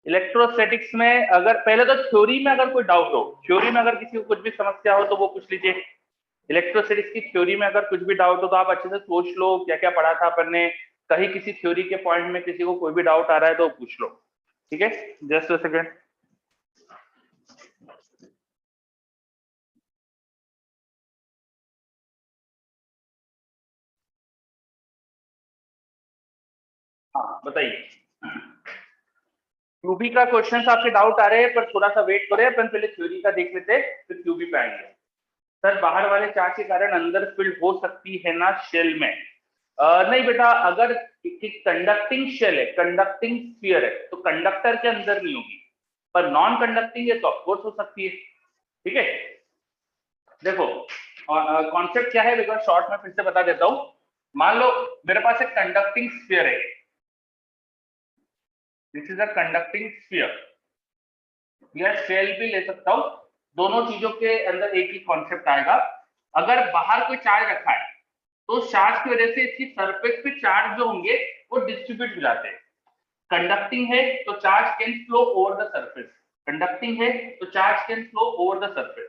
Electrostatics में अगर पहले तो थ्योरी में अगर कोई डाउट हो, थ्योरी में अगर किसी को कुछ भी समस्या हो तो वो पूछ लीजिए। इलेक्ट्रोस्टैटिक्स की थ्योरी में अगर कुछ भी डाउट हो तो आप अच्छे से सोच लो क्या क्या पढ़ा था अपन ने, कहीं किसी थ्योरी के पॉइंट में किसी को कोई भी डाउट आ रहा है तो पूछ लो। ठीक है, जस्ट अ सेकेंड। हाँ बताइए, क्यूबी का क्वेश्चन आपके डाउट आ रहे हैं, पर थोड़ा सा वेट करें, अपन पहले थ्योरी का देख लेते हैं फिर क्यूबी पे आएंगे। सर बाहर वाले चार्ज के कारण अंदर फील्ड हो सकती है ना शेल में? नहीं बेटा, अगर कंडक्टिंग शेल है, कंडक्टिंग स्फीयर है तो कंडक्टर के अंदर नहीं होगी, पर नॉन कंडक्टिंग है तो ऑफकोर्स हो सकती है। ठीक है, देखो कॉन्सेप्ट क्या है, एक बार शॉर्ट में फिर से बता देता हूं। मान लो मेरे पास एक कंडक्टिंग स्फीयर है, this is a conducting sphere, या शेल भी ले सकता हूं, दोनों चीजों के अंदर एक ही कॉन्सेप्ट आएगा। अगर बाहर कोई चार्ज रखा है तो चार्ज की वजह से इसकी सरफेस पे चार्ज जो होंगे वो डिस्ट्रीब्यूट हो जाते हैं। कंडक्टिंग है तो charge can flow over the surface, conducting है तो charge can flow over the surface.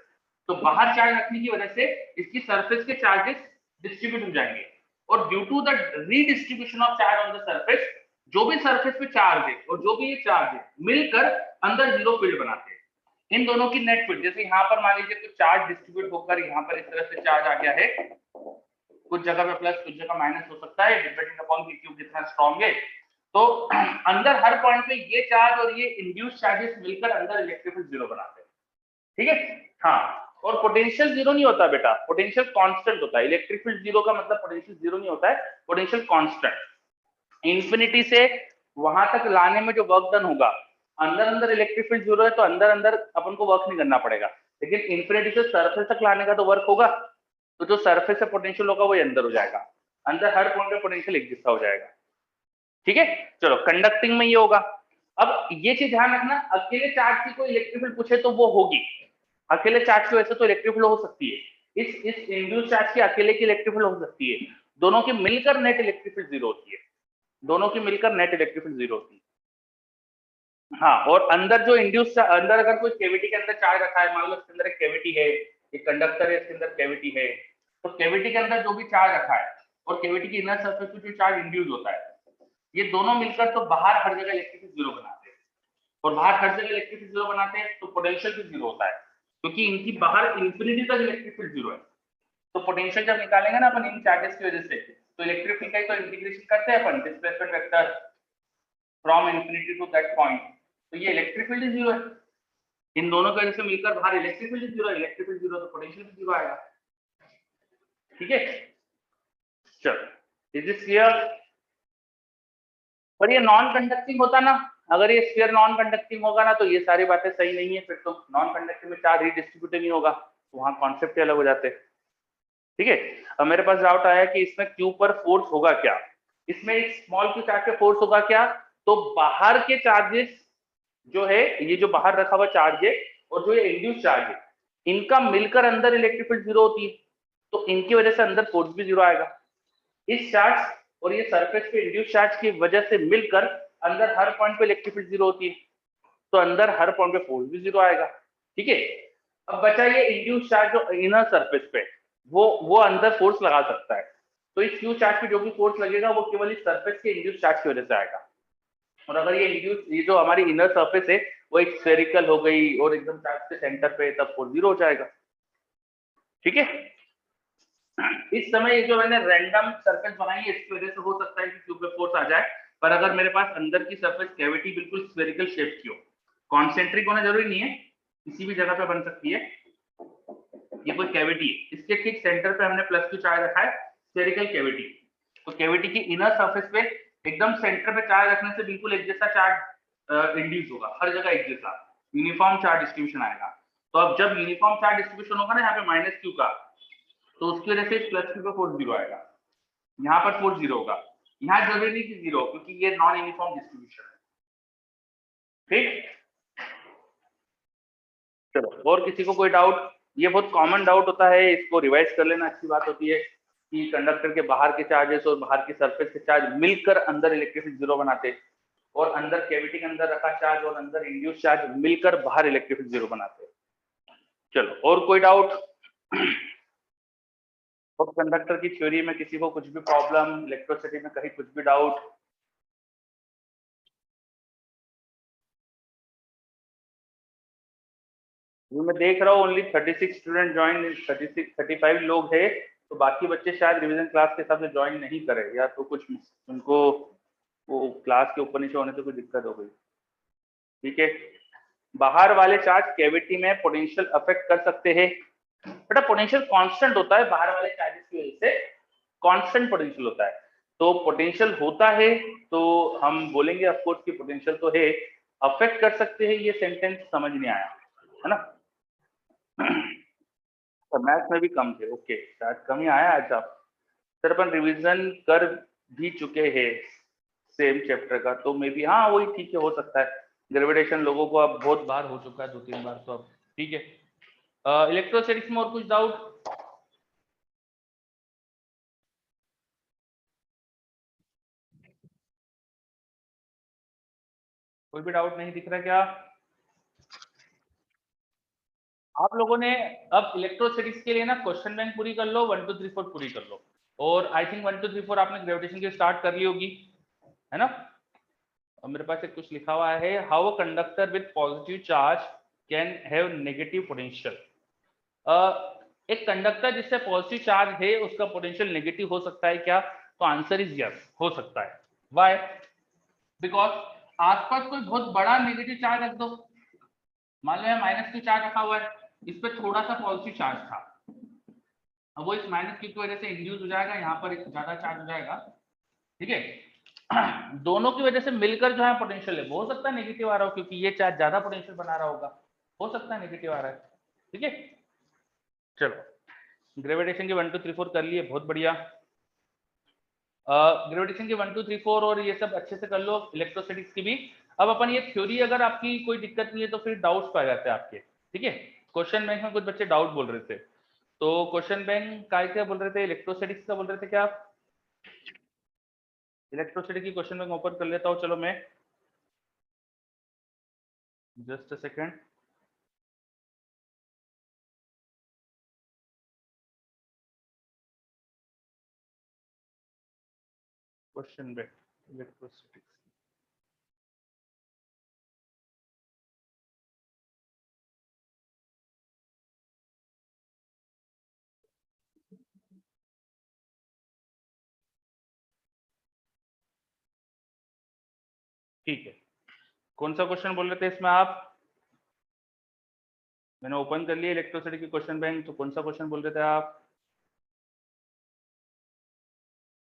तो बाहर चार्ज रखने की वजह से इसकी सरफेस के चार्जेस डिस्ट्रीब्यूट हो जाएंगे, और due to the redistribution of charge on the surface, जो भी सरफेस पे चार्ज है और जो भी ये चार्ज है मिलकर अंदर जीरो फील्ड बनाते हैं। इन दोनों की नेट फील्ड, जैसे यहाँ पर मान लीजिए कुछ चार्ज डिस्ट्रीब्यूट होकर यहाँ पर इस तरह से चार्ज आ गया है, कुछ जगह पे प्लस कुछ जगह माइनस हो सकता है डिपेंडिंग अपॉन कि क्यूब कितना स्ट्रॉन्ग है। तो अंदर हर पॉइंट पे ये चार्ज और ये इंड्यूस चार्जेस मिलकर अंदर इलेक्ट्रिक फील्ड जीरो बनाते हैं। ठीक है, हाँ, और पोटेंशियल जीरो नहीं होता बेटा, पोटेंशियल कांस्टेंट होता है। इलेक्ट्रिक फील्ड जीरो का मतलब पोटेंशियल जीरो नहीं होता है, पोटेंशियल कांस्टेंट। इंफिनिटी से वहां तक लाने में जो वर्क डन होगा, अंदर अंदर इलेक्ट्रिक फील्ड जीरो है तो अंदर अंदर अपन को वर्क नहीं करना पड़ेगा, लेकिन इंफिनिटी से सरफेस तक लाने का तो वर्क होगा, तो जो सरफेस से पोटेंशियल होगा वो अंदर हो जाएगा, अंदर हर पॉइंट पे पोटेंशियल एक जैसा हो जाएगा। ठीक है, चलो कंडक्टिंग में ये होगा। अब ये चीज ध्यान रखना, अकेले चार्ज की कोई इलेक्ट्रिक फील्ड पूछे तो वो होगी, अकेले चार्ज की वजह से तो इलेक्ट्रिक फील्ड हो सकती है, इस इंड्यूस चार्ज की अकेले की इलेक्ट्रिक फील्ड हो सकती है, दोनों की मिलकर नेट इलेक्ट्रिक फील्ड जीरो होती है, दोनों की मिलकर नेट इलेक्ट्रिक फील्ड जीरो होती है। हाँ, और अंदर जो इंड्यूस, अंदर अगर कोई कैविटी के अंदर चार्ज रखा है, मान लो इसके अंदर एक कैविटी है, एक कंडक्टर है, इसके अंदर कैविटी है, तो कैविटी के अंदर जो भी चार्ज रखा है और कैविटी की इनर सरफेस पे जो चार्ज इंड्यूस होता है, ये दोनों मिलकर तो बाहर हर जगह इलेक्ट्रिक फील्ड जीरो बनाते हैं, और बाहर हर जगह इलेक्ट्रिक फील्ड जीरो बनाते हैं तो पोटेंशियल भी जीरो होता है, क्योंकि इनकी बाहर इंफिनिटी तक इलेक्ट्रिक फील्ड जीरो है। तो पोटेंशियल जब निकालेंगे ना अपन इन चार्जेस की वजह से, तो इलेक्ट्रिक फील्ड का ही तो इंटीग्रेशन करते हैं अपन, displacement vector from infinity to that point, तो ये इलेक्ट्रिक फील्ड जीरो है, इन दोनों की वजह से मिलकर बाहर electric field zero, electric field zero तो पोटेंशियल भी जीरो आएगा। ठीक है, चलो इज दिस क्लियर? पर ये नॉन कंडक्टिंग होता ना, अगर ये स्फीयर नॉन कंडक्टिंग होगा ना तो ये सारी बातें सही नहीं है, फिर तो नॉन कंडक्टिंग में चार्ज रीडिस्ट्रीब्यूट नहीं होगा, तो वहां कॉन्सेप्ट अलग हो जाते हैं। ठीक है, अब मेरे पास डाउट आया कि इसमें क्यू पर फोर्स होगा क्या, इसमें एक स्मॉल क्यू चार्ज पे फोर्स होगा क्या, तो बाहर के चार्जेस जो है, ये जो बाहर रखा हुआ चार्ज है और जो ये इंड्यूस चार्ज है, इनका मिलकर अंदर इलेक्ट्रिक फील्ड जीरो होती है, तो इनकी वजह से अंदर फोर्स भी जीरो आएगा। इस चार्ज और ये सरफेस पे इंड्यूस चार्ज की वजह से मिलकर अंदर हर पॉइंट पे इलेक्ट्रिक फील्ड जीरो होती है, तो अंदर हर पॉइंट पे फोर्स भी जीरो आएगा। ठीक है, अब बचा ये इंड्यूस चार्ज जो इनर सरफेस पे, वो अंदर फोर्स लगा सकता है, तो इस क्यू चार्ज पे जो भी फोर्स लगेगा वो केवल इस सरफेस के इंड्यूस चार्ज की वजह से आएगा। और अगर ये इंड्यूस, ये जो हमारी इनर सरफेस है वो एक स्फेरिकल हो गई और एकदम चार्ज के सेंटर पे, तब फोर्स जीरो हो जाएगा। ठीक है, इस समय ये जो मैंने रैंडम सरफेस बनाई है इसकी वजह से हो सकता है कि क्यूब पे फोर्स आ जाए, पर अगर मेरे पास अंदर की सरफेस कैविटी बिल्कुल स्फेरिकल शेप की हो, कॉन्सेंट्रिक होना जरूरी नहीं है, किसी भी जगह पे बन सकती है, ये कोई कैविटी है, इसके ठीक सेंटर पे हमने प्लस क्यू चार्ज रखा है, स्फेरिकल कैविटी, तो कैविटी की इनर सरफेस पे एकदम सेंटर पे चार्ज रखने से बिल्कुल एक जैसा चार्ज इंड्यूस होगा, हर जगह एक जैसा यूनिफॉर्म चार्ज डिस्ट्रीब्यूशन आएगा। तो अब जब यूनिफॉर्म चार्ज डिस्ट्रीब्यूशन होगा ना यहाँ पे माइनस क्यू का, तो उसकी वजह से प्लस क्यू पे फोर्स जीरो आएगा, यहाँ पर फोर्स जीरो होगा, यहाँ जरूरी नहीं कि जीरो, क्योंकि ये नॉन यूनिफॉर्म डिस्ट्रीब्यूशन है। ठीक, चलो और किसी को कोई डाउट? ये बहुत कॉमन डाउट होता है, इसको रिवाइज कर लेना अच्छी बात होती है कि कंडक्टर के बाहर के चार्जेस और बाहर की सरफेस के चार्ज मिलकर अंदर इलेक्ट्रिक फील्ड जीरो बनाते हैं, और अंदर कैविटी के अंदर रखा चार्ज और अंदर इंड्यूस चार्ज मिलकर बाहर इलेक्ट्रिक फील्ड जीरो बनाते हैं। चलो, और कोई डाउट? और कंडक्टर की थ्योरी में किसी को कुछ भी प्रॉब्लम, इलेक्ट्रोसिटी में कहीं कुछ भी डाउट? मैं देख रहा हूँ ओनली 36 स्टूडेंट ज्वाइन, 35 लोग है, तो बाकी बच्चे शायद रिवीजन क्लास के हिसाब से ज्वाइन नहीं करे, या तो कुछ उनको वो क्लास के ऊपर नीचे होने से कोई दिक्कत हो गई। ठीक है, बाहर वाले चार्ज कैविटी में पोटेंशियल अफेक्ट कर सकते हैं। बेटा पोटेंशियल कांस्टेंट होता है, बाहर वाले चार्जेस की वजह से कांस्टेंट पोटेंशियल होता है। तो पोटेंशियल होता है तो हम बोलेंगे ऑफ कोर्स कि पोटेंशियल तो है, अफेक्ट कर सकते हैं, ये सेंटेंस समझ नहीं आया है ना? तो मैथ्स में भी कम थे, ओके, शायद कम ही आया आज आप। सर अपन रिवीजन कर भी चुके हैं सेम चैप्टर का, तो मे बी हाँ वही ठीक है, हो सकता है। ग्रेविटेशन लोगों को अब बहुत बार हो चुका है, 2-3 बार, तो अब ठीक है। इलेक्ट्रोस्टैटिक्स में और कुछ डाउट? कोई भी डाउट नहीं दिख रहा क्या? आप लोगों ने अब इलेक्ट्रोस्टैटिक्स के लिए ना क्वेश्चन बैंक पूरी कर लो, 1 2 3 4 पूरी कर लो, और आई थिंक 1 2 3 4 आपने ग्रेविटेशन की स्टार्ट कर ली होगी, है ना? और मेरे पास एक कुछ लिखा हुआ है, how a conductor with positive charge can have negative potential. एक कंडक्टर जिससे पॉजिटिव चार्ज है उसका पोटेंशियल नेगेटिव हो सकता है क्या? तो आंसर इज यस, हो सकता है। व्हाई? बिकॉज आसपास कोई बहुत बड़ा नेगेटिव चार्ज रख दो, मान लो यहाँ -q चार्ज रखा हुआ है, इस पे थोड़ा सा पॉजिटिव चार्ज था, अब वो इस -q की वजह से इंड्यूस हो जाएगा, यहाँ पर एक ज्यादा चार्ज हो जाएगा, ठीक है? दोनों की वजह से मिलकर जो है पोटेंशियल है, वो हो सकता है नेगेटिव आ रहा हो, क्योंकि ये चार्ज ज्यादा पोटेंशियल बना रहा होगा, हो सकता है नेगेटिव आ रहा है, ठीक है? चलो, ग्रेविटेशन के 1 2 3 4 कर लिए, बहुत बढ़िया। ग्रेविटेशन के 1 2 3 4 और ये सब अच्छे से कर लो, इलेक्ट्रोस्टैटिक्स की भी। अब अपन ये थ्योरी, अगर आपकी कोई दिक्कत नहीं है तो फिर डाउट्स पाए जाते हैं आपके, ठीक है? क्वेश्चन बैंक में कुछ बच्चे डाउट बोल रहे थे, तो क्वेश्चन बैंक काय क्या बोल रहे थे? इलेक्ट्रोस्टैटिक्स का बोल रहे थे क्या आप? इलेक्ट्रोसिटी की क्वेश्चन बैंक ओपन कर लेता हूँ, चलो मैं, just a second. Question bank electrostatics, ठीक है। कौन सा क्वेश्चन बोल रहे थे इसमें आप? मैंने ओपन कर लिया इलेक्ट्रोसिटी की क्वेश्चन बैंक, तो कौन सा क्वेश्चन बोल रहे थे आप?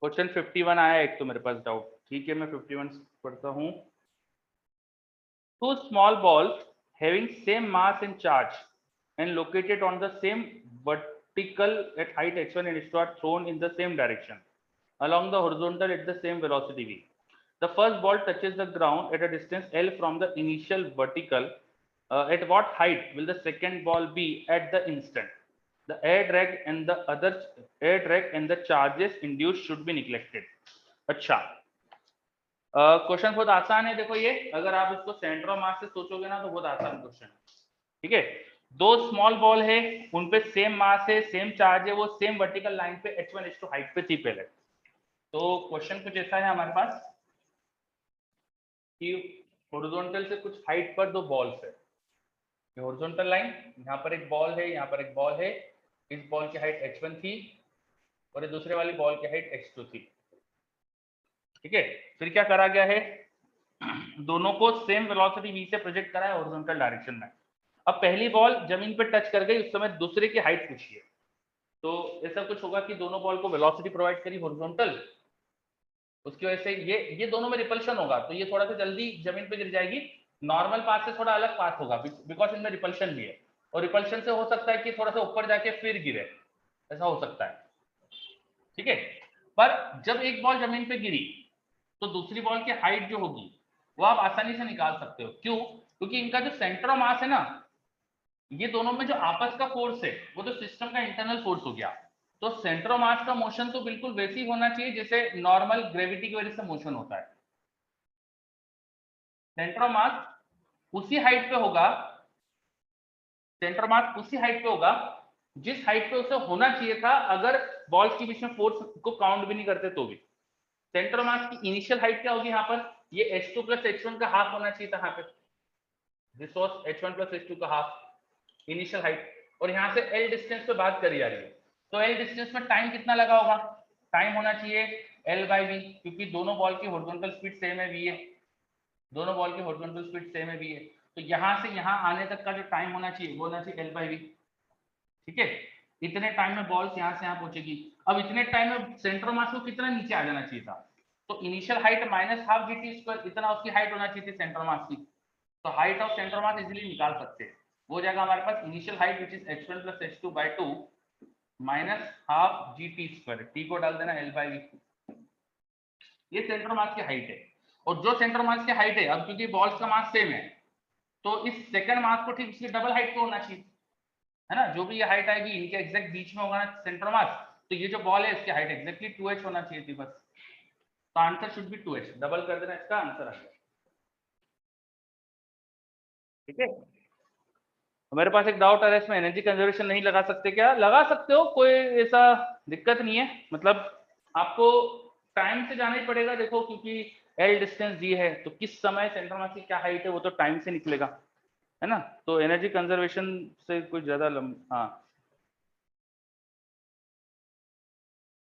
क्वेश्चन 51 आया एक तो मेरे पास डाउट, ठीक है, मैं 51 पढ़ता हूँ। Two small balls having same mass and charge and located on the same vertical at height h1 and h2 are thrown in the same direction along the horizontal at the same velocity v. The first ball touches the ground at a distance L from the initial vertical. At what height will the second ball be at the instant? The air drag and the other air drag and the charges induced should be neglected. अच्छा, question बहुत आसान है, देखो ये, अगर आप इसको centre of mass से सोचोगे ना तो बहुत आसान क्वेश्चन है, ठीक है? दो स्मॉल बॉल है, उनपे सेम मास है, सेम चार्ज है, वो सेम वर्टिकल लाइन पे h1 h2 हाइट पे थी पहले। तो क्वेश्चन कुछ ऐसा है हमारे पास कि हॉरिजॉन्टल से कुछ हाइट पर दो बॉल्स है, ये हॉरिजॉन्टल लाइन, यहाँ पर एक बॉल है, यहाँ पर एक बॉल है, इस बॉल की हाइट h1 थी और ये दूसरे वाली बॉल की हाइट h2 थी, ठीक है? फिर क्या करा गया है, दोनों को सेम वेलोसिटी v से प्रोजेक्ट करा है हॉरिजॉन्टल डायरेक्शन में। अब पहली बॉल जमीन पे टच कर गई, उस समय दूसरे की हाइट पूछी है, तो ऐसा कुछ होगा कि दोनों बॉल को वेलोसिटी प्रोवाइड करी हॉरिजॉन्टल, उसकी वजह से ये दोनों में रिपल्शन होगा, तो ये थोड़ा सा जल्दी जमीन पे गिर जाएगी, नॉर्मल पाथ से थोड़ा अलग पाथ होगा, बिकॉज इनमें रिपल्शन भी है, और रिपल्शन से हो सकता है कि थोड़ा सा ऊपर जाके फिर गिरे, ऐसा हो सकता है, ठीक है? पर जब एक बॉल जमीन पे गिरी तो दूसरी बॉल की हाइट जो होगी वो आप आसानी से निकाल सकते हो, क्यों? क्योंकि इनका जो सेंटर ऑफ मास है ना, ये दोनों में जो आपस का फोर्स है वो तो सिस्टम का इंटरनल फोर्स हो गया, तो सेंटर ऑफ मास का मोशन तो बिल्कुल वैसे ही होना चाहिए जैसे नॉर्मल ग्रेविटी की वजह से मोशन होता है, सेंटर ऑफ मास उसी हाइट पे होगा, सेंटर मास उसी हाइट पे होगा जिस हाइट पे उसे होना चाहिए था अगर बॉल्स के बीच में फोर्स को काउंट भी नहीं करते तो भी। सेंटर मास की इनिशियल हाइट क्या होगी यहाँ पर, ये h2 प्लस h1 का हाफ होना चाहिए था यहाँ पे, this was h1 plus h2 का हाफ इनिशियल हाइट, और यहाँ से l डिस्टेंस पे बात करी जा रही है, तो l डिस्टेंस में टाइम कितना लगा होगा, टाइम होना चाहिए l बाई v, क्योंकि दोनों बॉल की हॉरिजॉन्टल स्पीड सेम है v है, दोनों बॉल की हॉरिजॉन्टल स्पीड सेम है v है, तो यहाँ से यहाँ आने तक का जो टाइम होना चाहिए वो होना चाहिए l बाई v। ठीक है, इतने टाइम में बॉल्स यहाँ से यहाँ पहुंचेगी। अब इतने टाइम में सेंटर मास को कितना नीचे आ जाना चाहिए था, तो initial height minus half gt square, इतना उसकी हाइट होना चाहिए थी सेंटर मास की, तो height of centre mass easily निकाल सकते हैं, वो हो जाएगा हमारे पास initial height which is h1 plus h2 by 2 minus half gt square, t को डाल देना l बाई v, ये सेंटर मास की हाइट है। और जो सेंटर मास की हाइट है, अब क्योंकि बॉल्स का मास सेम है तो इस सेकंड मास को ठीक इसकी डबल हाइट को होना चाहिए, है ना, जो भी ये हाइट आएगी इनके एग्जैक्ट बीच में होगा ना सेंटर मास, तो ये जो बॉल है इसकी हाइट एग्जैक्टली 2h होना चाहिए थी बस, तो answer should be 2h, double कर देना, इसका आंसर आ गया। ठीक है, मेरे पास एक डाउट आ रहा है, इसमें एनर्जी कंजर्वेशन नहीं लगा सकते क्या, लगा सकते हो, कोई ऐसा दिक्कत नहीं है, मतलब आपको टाइम से जाना ही पड़ेगा, देखो क्योंकि एल डिस्टेंस दी है तो किस समय सेंटर मास की क्या हाइट है वो तो टाइम से निकलेगा, है ना, तो एनर्जी कंजर्वेशन से कुछ ज्यादा हाँ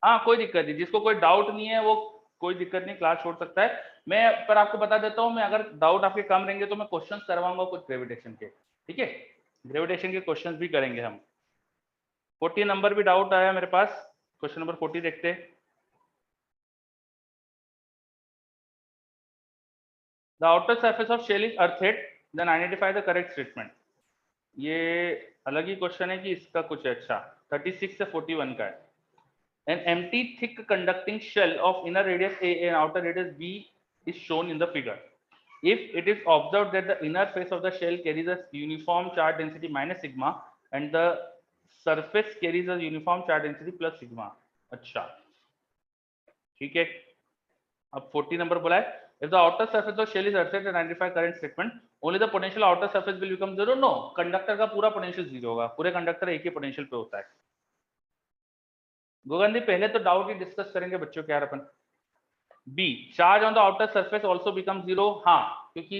हाँ कोई दिक्कत नहीं, जिसको कोई डाउट नहीं है वो कोई दिक्कत नहीं, क्लास छोड़ सकता है। मैं पर आपको बता देता हूँ, मैं अगर डाउट आपके कम रहेंगे तो मैं क्वेश्चंस करवाऊंगा कुछ ग्रेविटेशन के, ठीक है, ग्रेविटेशन के क्वेश्चंस भी करेंगे हम। 40 नंबर भी डाउट आया मेरे पास, क्वेश्चन नंबर 40 देखते हैं। The outer surface of shell is earthed, then identify the correct statement. ये अलग ही क्वेश्चन है कि इसका कुछ है, अच्छा 36 से 41 का है। An empty thick conducting shell of inner radius A and outer radius B is shown in the figure. If it is observed that the inner face of the shell carries a uniform charge density minus sigma and the surface carries a uniform charge density plus sigma. अच्छा ठीक है, अब 40 number बोला है, if the outer surface of shell is earthed and identify current statement, only the potential outer surface will become zero. No, conductor का पूरा potential zero होगा, पूरे कंडक्टर एक ही पोटेंशियल पे होता है। गोगंदी पहले तो डाउट ही डिस्कस करेंगे बच्चों के यार अपन। B, charge on the outer surface also become zero, हाँ क्योंकि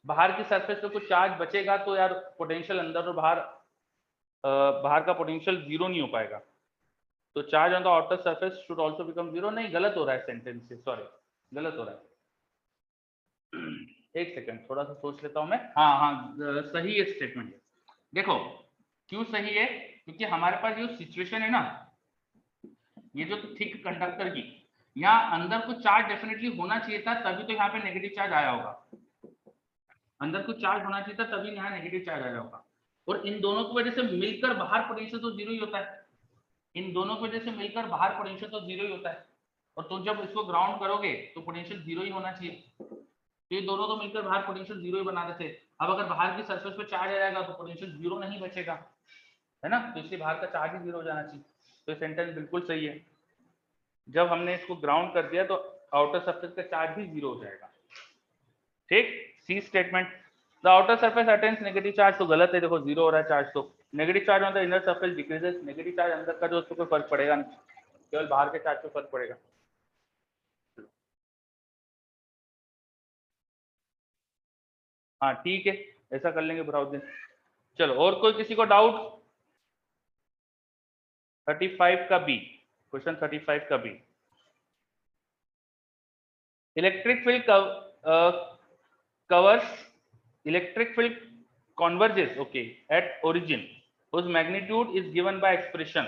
बाहर की सरफेस पे कुछ चार्ज बचेगा तो यार पोटेंशियल अंदर और बाहर बाहर का पोटेंशियल जीरो नहीं हो पाएगा, तो charge on the outer surface should also become zero, नहीं गलत हो रहा है सेंटेंस से, सॉरी गलत हो रहा है, एक सेकंड थोड़ा सा सोच लेता हूं मैं, हाँ हाँ सही है स्टेटमेंट। देखो क्यों सही है, क्योंकि हमारे पास जो सिचुएशन है ना, ये जो थिक कंडक्टर की, यहाँ अंदर कुछ चार्ज डेफिनेटली होना चाहिए था, तभी तो यहाँ पे नेगेटिव चार्ज आया होगा, अंदर कुछ चार्ज होना चाहिए था तभी यहाँ नेगेटिव चार्ज आया होगा, और इन दोनों की वजह से मिलकर बाहर पोटेंशियल तो जीरो ही होता है, इन दोनों की वजह से मिलकर बाहर पोटेंशियल तो जीरो ही होता है, और तुम जब इसको ग्राउंड करोगे तो पोटेंशियल जीरो ही होना चाहिए, तो ये दोनों तो मिलकर बाहर पोटेंशियल जीरो ही बना देते। अब अगर बाहर की सरफेस पे चार्ज आ जाएगा तो पोटेंशियल जीरो नहीं बचेगा, है ना, तो इसलिए बाहर का चार्ज ही जीरो हो जाना चाहिए, तो ये सेंटेंस बिल्कुल सही है, जब हमने इसको ग्राउंड कर दिया तो आउटर सरफेस का चार्ज भी जीरो हो जाएगा। ठीक, C statement, the outer surface attains negative charge, तो गलत है, देखो जीरो हो रहा है चार्ज, तो negative charge on the inner surface decreases, negative charge अंदर का जो उसको कोई फर्क पड़ेगा नहीं, केवल बाहर के चार्ज पे फर्क पड़ेगा। हाँ ठीक है, ऐसा कर लेंगे ब्राउजिंग। चलो और कोई किसी को डाउट, 35 का बी, क्वेश्चन 35 का B, electric field covers electric field converges, okay, at origin whose magnitude is given by expression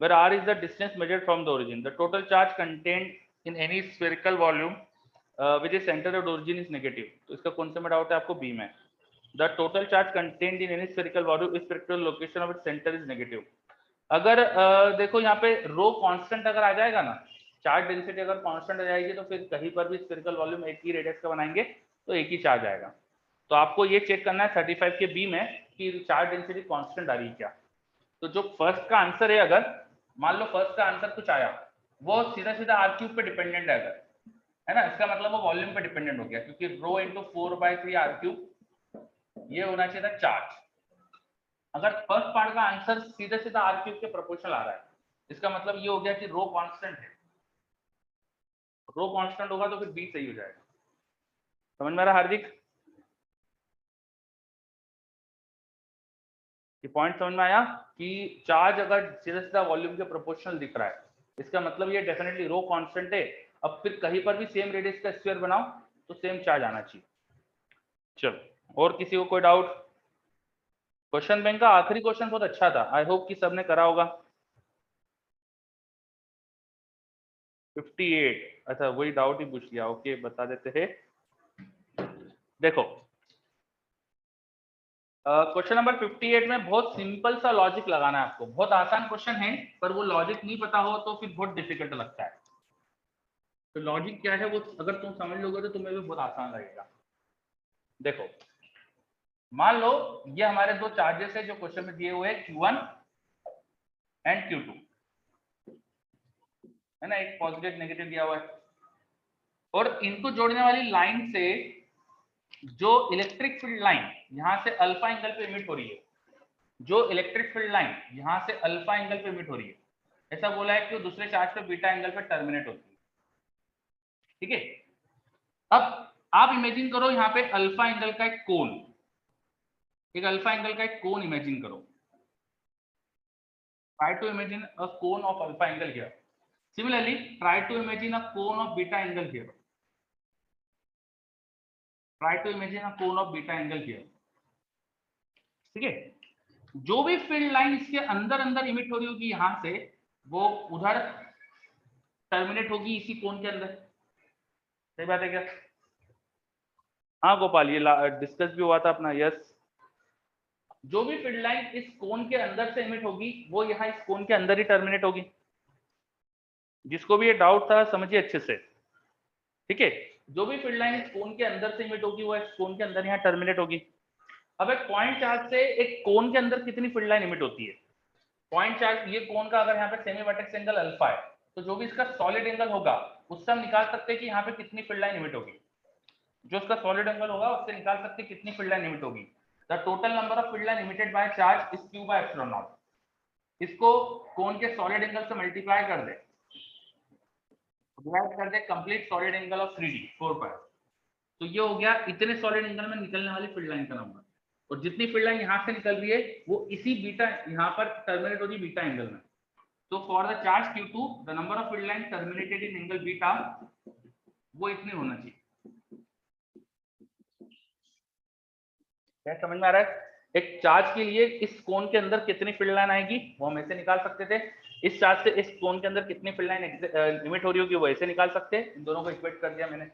where r is the distance measured from the origin, the total charge contained in any spherical volume which is centered at origin is negative, तो इसका कौन से में doubt है आपको, B में, the total charge contained in any spherical volume is particular location of its center is negative। अगर देखो यहाँ पे रो कांस्टेंट अगर आ जाएगा ना, चार्ज डेंसिटी अगर कांस्टेंट आ जाएगी तो फिर कहीं पर भी स्फेरिकल वॉल्यूम एक ही रेडियस का बनाएंगे तो एक ही चार्ज आएगा, तो आपको ये चेक करना है 35 के बी में कि चार्ज डेंसिटी कांस्टेंट आ रही है क्या, तो जो फर्स्ट का आंसर है, अगर मान लो फर्स्ट का आंसर कुछ आया वो सीधा सीधा आर क्यूब पे डिपेंडेंट है अगर, है ना, इसका मतलब वो वॉल्यूम पे डिपेंडेंट हो गया, क्योंकि रो इंटू 4/3 r³ ये होना चाहिए था चार्ज। अगर फर्स्ट पार्ट का आंसर सीधे सीधा r³ के प्रोपोर्शनल आ रहा है, इसका मतलब ये हो गया कि रो कांस्टेंट है। रो कांस्टेंट होगा तो फिर बी सही हो जाएगा। समझ में आ रहा हार्दिक? ये पॉइंट समझ में आया कि चार्ज अगर सीधा सीधा वॉल्यूम के प्रोपोर्शनल दिख रहा है, इसका मतलब ये डेफिनेटली रो कांस्टेंट है। अब फिर कहीं पर भी सेम रेडियस का स्फीयर बनाओ तो सेम चार्ज आना चाहिए। चलो, और किसी को कोई डाउट? क्वेश्चन बैंक का आखिरी क्वेश्चन बहुत अच्छा था, आई होप कि सबने करा होगा। 58, अच्छा वही डाउट ही पूछ लिया। ओके, बता देते हैं। देखो, क्वेश्चन नंबर 58 में बहुत सिंपल सा लॉजिक लगाना है आपको। बहुत आसान क्वेश्चन है, पर वो लॉजिक नहीं पता हो तो फिर बहुत डिफिकल्ट लगता है। तो लॉजिक क्या है वो अगर तुम समझ लोगे तो तुम्हें भी बहुत आसान लगेगा। देखो, मान लो ये हमारे दो चार्जेस है जो क्वेश्चन में दिए हुए हैं, Q1 एंड Q2, है ना, एक पॉजिटिव नेगेटिव दिया हुआ है। और इनको जोड़ने वाली लाइन से जो इलेक्ट्रिक फील्ड लाइन यहां से अल्फा एंगल पे इमिट हो रही है, जो इलेक्ट्रिक फील्ड लाइन यहां से अल्फा एंगल पे इमिट हो रही है, ऐसा बोला है कि वो दूसरे चार्ज पे बीटा एंगल पे टर्मिनेट होती है। ठीक है, अब आप इमेजिन करो यहाँ पे अल्फा एंगल का एक कोन, एक अल्फा एंगल का एक कोन इमेजिन करो। Try to imagine a cone of alpha angle here. Similarly try to imagine a cone of beta angle here. Try to imagine a cone of beta angle here. ठीक है, जो भी field line इसके अंदर अंदर emit हो रही होगी यहां से, वो उधर टर्मिनेट होगी इसी कोन के अंदर। सही बात है क्या? हाँ गोपाल, ये डिस्कस भी हुआ था अपना। यस, जो भी फील्ड लाइन इस कोन के अंदर से इमिट होगी वो यहाँ इस कोन के अंदर ही टर्मिनेट होगी। जिसको भी ये डाउट था समझिए अच्छे से। ठीक है, जो भी फील्ड लाइन इस कोन के अंदर से इमिट होगी वो इस कोन के अंदर यहाँ टर्मिनेट होगी। अब एक पॉइंट चार्ज से एक कोन के अंदर कितनी फील्ड लाइन इमिट होती है? पॉइंट चार्ज, ये कोन का अगर यहाँ पे सेमी वर्टेक्स एंगल अल्फा है, तो जो भी इसका सॉलिड एंगल होगा उससे हम निकाल सकते हैं कि यहाँ पे कितनी फील्ड लाइन इमिट होगी। जो इसका सॉलिड एंगल होगा उससे निकाल सकते हैं कितनी फील्ड लाइन इमिट होगी। The total number of field line emitted by charge is q by epsilon not. इसको कोन के सॉलिड एंगल से मल्टीप्लाई कर दे, डिवाइड कर they complete solid angle of 3D 4 पाई, तो ये हो गया इतने सॉलिड एंगल में निकलने वाली फील्ड लाइन का नंबर। और जितनी फील्ड लाइन यहाँ से निकल रही है वो इसी बीटा, यहाँ पर टर्मिनेट हो रही बीटा एंगल में। तो for the charge Q2 the number of field line terminated in angle beta वो इतनी होना चाहिए। क्या समझ में आ रहा है? एक चार्ज के लिए इस कोन के अंदर कितनी फील्ड लाइन आएगी वो हम ऐसे निकाल सकते थे। इस चार्ज से इस कोन के अंदर कितनी फील्ड लाइन इमिट हो रही होगी वो ऐसे निकाल सकते हैं। इन दोनों को इक्वेट कर दिया मैंने,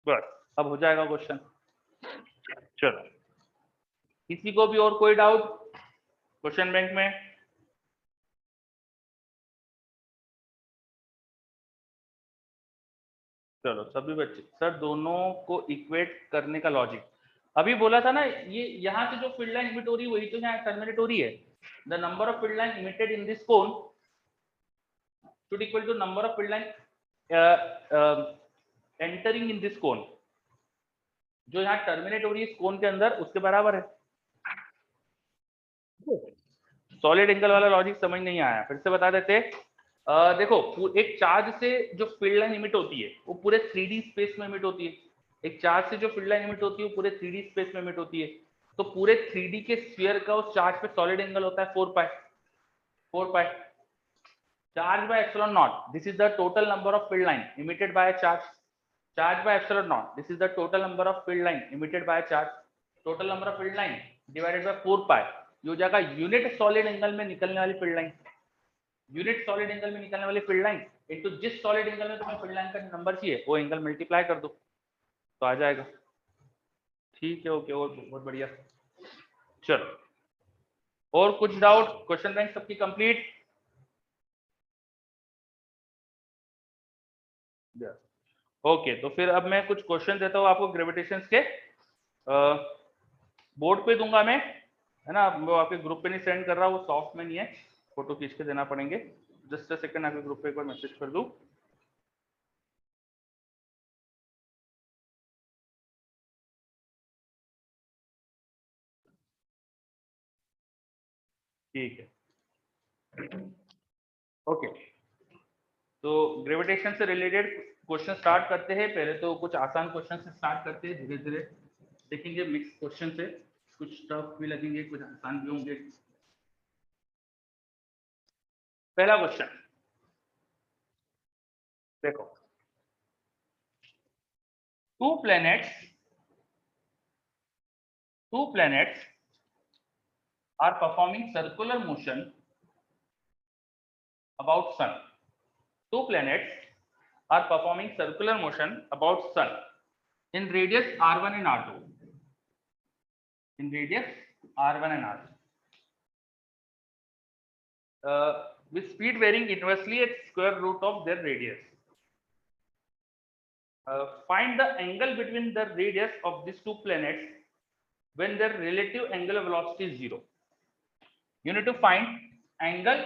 बस अब हो जाएगा क्वेश्चन। चलो, किसी को भी और कोई डाउट क्वेश्चन बैंक में? चलो सभी बच्चे, सर दोनों को इक्वेट करने का लॉजिक अभी बोला था ना, ये यहाँ से जो फील्ड लाइन इमिट हो रही है वही तो यहाँ टर्मिनेट हो रही है। The number of field line emitted in this cone should equal to number of field line entering in this cone, जो यहाँ टर्मिनेट हो रही है इस कोन के अंदर उसके बराबर है। सॉलिड एंगल वाला लॉजिक समझ नहीं आया, फिर से बता देते। देखो, एक चार्ज से जो फील्ड लाइन इमिट होती है वो पूरे 3D स्पेस में इमिट होती है। एक चार्ज से जो फील्ड लाइन इमिट होती है वो पूरे 3D स्पेस में इमिट होती है। तो पूरे 3D के स्फीयर का उस चार्ज पे सॉलिड एंगल होता है 4 पाई। 4 पाई charge by epsilon naught, this is the total number of field line emitted by a charge. Charge by epsilon naught, this is the total number of field line emitted by a charge. Total number of field line divided by 4 pi, ये हो जाएगा unit solid angle में निकलने वाली field line. Unit solid angle में निकलने वाली field line into जिस सॉलिड एंगल में तुम्हें फील्ड लाइन का नंबर चाहिए वो एंगल मल्टीप्लाई कर दो तो आ जाएगा। ठीक है, ओके, और बहुत बढ़िया। चलो, और कुछ डाउट? क्वेश्चन बैंक सबकी कंप्लीट? ओके, तो फिर अब मैं कुछ क्वेश्चन देता हूँ आपको ग्रेविटेशन के। बोर्ड पे दूंगा मैं, है ना, वो आपके ग्रुप पे नहीं सेंड कर रहा, वो सॉफ्ट में नहीं है, फोटो खींच के देना पड़ेंगे। जस्ट अ सेकंड, आपके ग्रुप पे एक बार मैसेज कर दूं। ठीक है, ओके। तो ग्रेविटेशन से रिलेटेड क्वेश्चन स्टार्ट करते हैं। पहले तो कुछ आसान क्वेश्चन से स्टार्ट करते हैं, धीरे धीरे देखेंगे मिक्स क्वेश्चन से, कुछ टफ भी लगेंगे, कुछ आसान भी होंगे। पहला क्वेश्चन देखो, to planets are performing circular motion about sun. Two planets are performing circular motion about sun in radius r1 and r2. In radius r1 and r2. With speed varying inversely at square root of their radius. Find the angle between the radius of these two planets when their relative angular velocity is zero. You need to find angle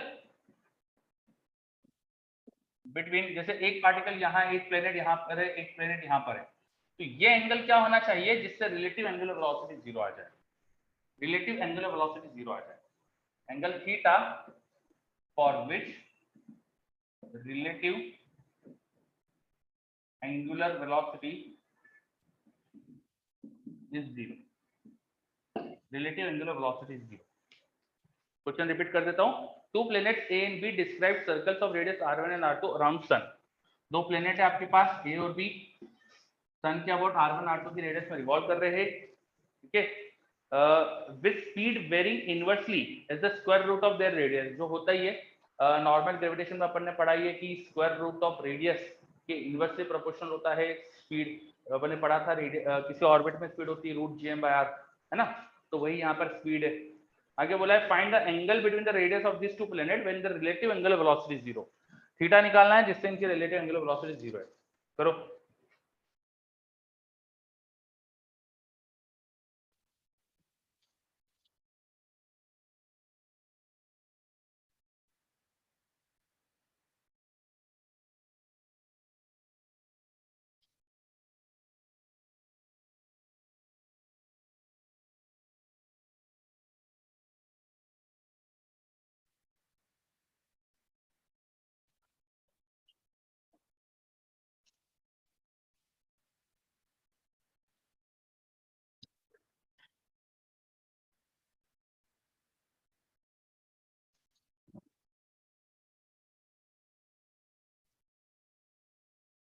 between, जैसे एक particle यहाँ, एक planet यहाँ पर है, एक planet यहाँ पर है, तो ये एंगल क्या होना चाहिए जिससे रिलेटिव एंगुलर वेलोसिटी जीरो आ जाए, रिलेटिव एंगुलर वेलोसिटी जीरो आ जाए। Angle theta for which relative angular velocity is zero, relative angular velocity is zero. Question repeat कर देता हूं। Two planets A and B describe circles of radius r1 and r2 around sun. दो planet है आपके पास ए और B, सन के about r1 r2 की radius में रिवॉल्व कर रहे हैं, ठीक है, with speed varying inversely as the square root of their radius. जो होता ही है नॉर्मल ग्रेविटेशन में अपन ने पढ़ा है कि स्क्वायर रूट ऑफ रेडियस के इनवर्सली प्रोपोर्शनल होता है स्पीड। अपन ने पढ़ा था किसी ऑर्बिट में स्पीड होती है √gm/r, है ना, तो वही यहाँ पर स्पीड है। आगे बोला है find the angle between the radius of this two planet when the relative angular velocity is zero. Theta निकालना है जिससे इनकी रिलेटिव एंगुलर वेलोसिटी जीरो है। करो।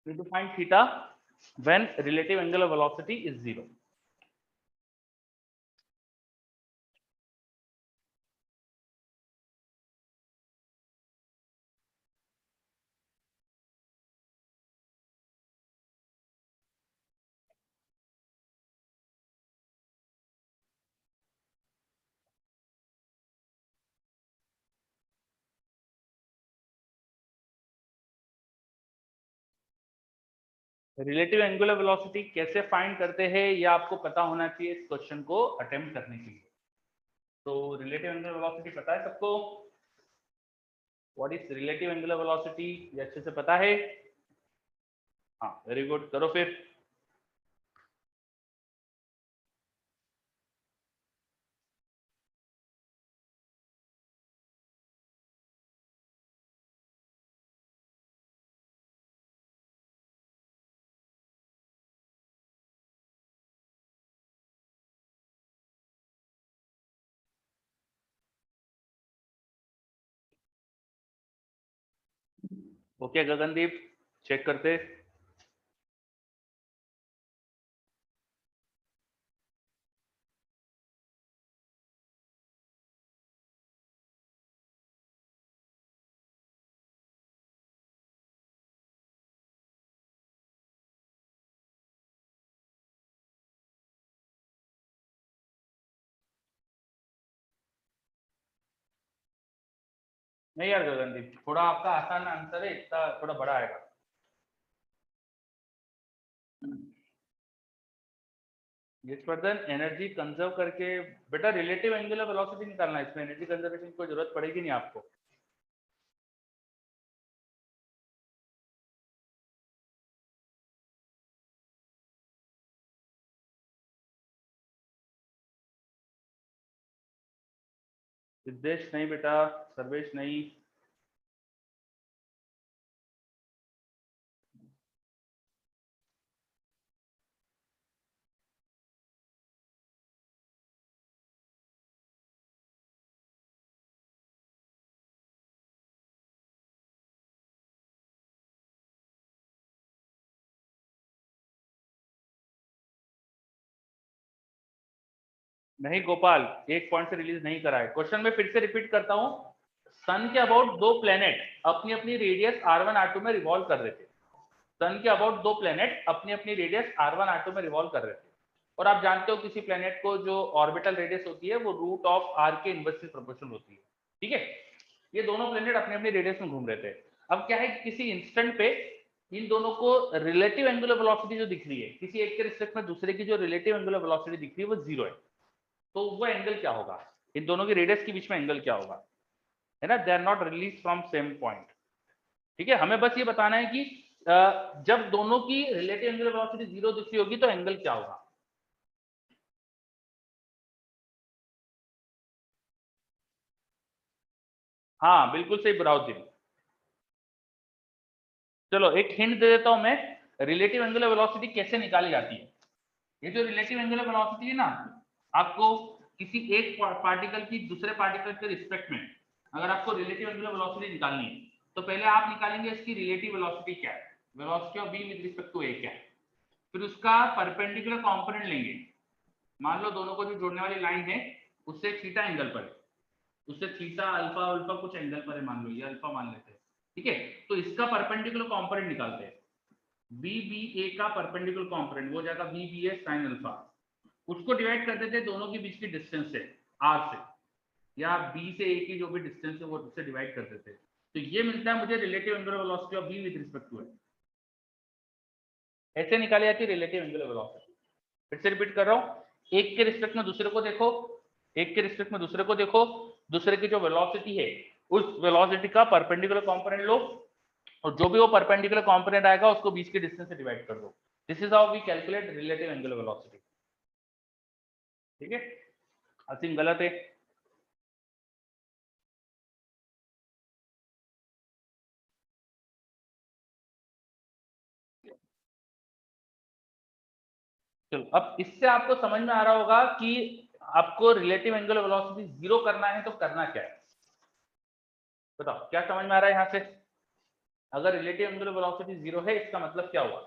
To find theta when relative angular velocity is zero. Relative angular velocity कैसे find करते हैं ये आपको पता होना चाहिए इस क्वेश्चन को अटेम्प्ट करने के लिए। तो रिलेटिव एंगुलर वेलोसिटी पता है सबको? What is relative angular velocity, ये अच्छे से पता है? हाँ, वेरी गुड, करो फिर। ओके गगनदीप, चेक करते। नहीं यार गगनदीप, थोड़ा आपका आसान आंसर है, इतना थोड़ा बड़ा आएगा। यशवर्धन, एनर्जी कंजर्व करके बेटा रिलेटिव एंगुलर वेलोसिटी निकालना है, इसमें एनर्जी कंजर्वेशन की कोई जरूरत पड़ेगी नहीं आपको। सिद्धेश नहीं बेटा, सर्वेश नहीं, नहीं गोपाल, एक पॉइंट से रिलीज नहीं करा है। क्वेश्चन में फिर से रिपीट करता हूं, सन के अबाउट दो प्लेनेट अपनी अपनी रेडियस R1 R2 में रिवॉल्व कर रहे थे। सन के अबाउट दो प्लेनेट अपनी अपनी रेडियस R1 R2 में रिवॉल्व कर रहे थे, और आप जानते हो किसी प्लेनेट को जो ऑर्बिटल रेडियस होती है वो रूट ऑफ R के इनवर्सली प्रोपोर्शनल होती है। ठीक है, ये दोनों प्लेनेट अपने अपनी रेडियस में घूम रहे थे। अब क्या है, किसी इंस्टेंट पे इन दोनों को रिलेटिव एंगुलर वेलोसिटी जो दिख रही है, किसी एक के रिस्पेक्ट में दूसरे की जो रिलेटिव एंगुलर वेलोसिटी दिख रही है वो जीरो है। तो वो एंगल क्या होगा, इन दोनों की रेडियस के बीच में एंगल क्या होगा, है ना, they are not release from same point. ठीक है, हमें बस ये बताना है कि जब दोनों की रिलेटिव एंगुलर वेलोसिटी जीरो दिख रही होगी तो एंगल क्या होगा। हाँ बिल्कुल सही बुराउद्दीन। चलो एक हिंट दे देता हूं मैं, रिलेटिव एंगुलर वेलोसिटी कैसे निकाली जाती है। ये जो रिलेटिव एंगुलर वेलोसिटी है ना, आपको किसी एक पार्टिकल की दूसरे पार्टिकल के रिस्पेक्ट में अगर आपको रिलेटिव एंगुलर वेलोसिटी निकालनी है तो पहले आप निकालेंगे इसकी रिलेटिव वेलोसिटी क्या है, velocity of B with respect to A क्या है, फिर उसका परपेंडिकुलर कंपोनेंट लेंगे। मान लो दोनों को जो जोड़ने वाली लाइन है उससे थीटा एंगल पर है, उससे थीटा अल्फा अल्फा कुछ एंगल पर है, मान लो ये अल्फा मान लेते हैं। ठीक है, तो इसका परपेंडिकुलर कंपोनेंट निकालते हैं। बी बी ए का परपेंडिकुलर कंपोनेंट वो जाएगा बी बी ए साइन अल्फा, उसको डिवाइड कर देते हैं दोनों के बीच की डिस्टेंस से, आर से, या बी से ए की जो भी डिस्टेंस है वो उससे डिवाइड कर देते हैं। तो ये मिलता है मुझे relative angular velocity of B with respect to A. ऐसे निकाली जाती है रिलेटिव एंगुलर वेलोसिटी। फिर से रिपीट कर रहा हूं, एक के रिस्पेक्ट में दूसरे को देखो, एक के रिस्पेक्ट में दूसरे को देखो, दूसरे की जो वेलोसिटी है उस वेलोसिटी का परपेंडिकुलर कंपोनेंट लो, और जो भी वो परपेंडिकुलर कंपोनेंट आएगा उसको बीच के डिस्टेंस से डिवाइड कर दो। This is how we calculate relative angular velocity. ठीक है, असीम गलत है। चलो अब इससे आपको समझ में आ रहा होगा कि आपको रिलेटिव एंगुलर वेलोसिटी जीरो करना है तो करना क्या है। बताओ क्या समझ में आ रहा है यहां से। अगर रिलेटिव एंगुलर वेलोसिटी जीरो है इसका मतलब क्या हुआ।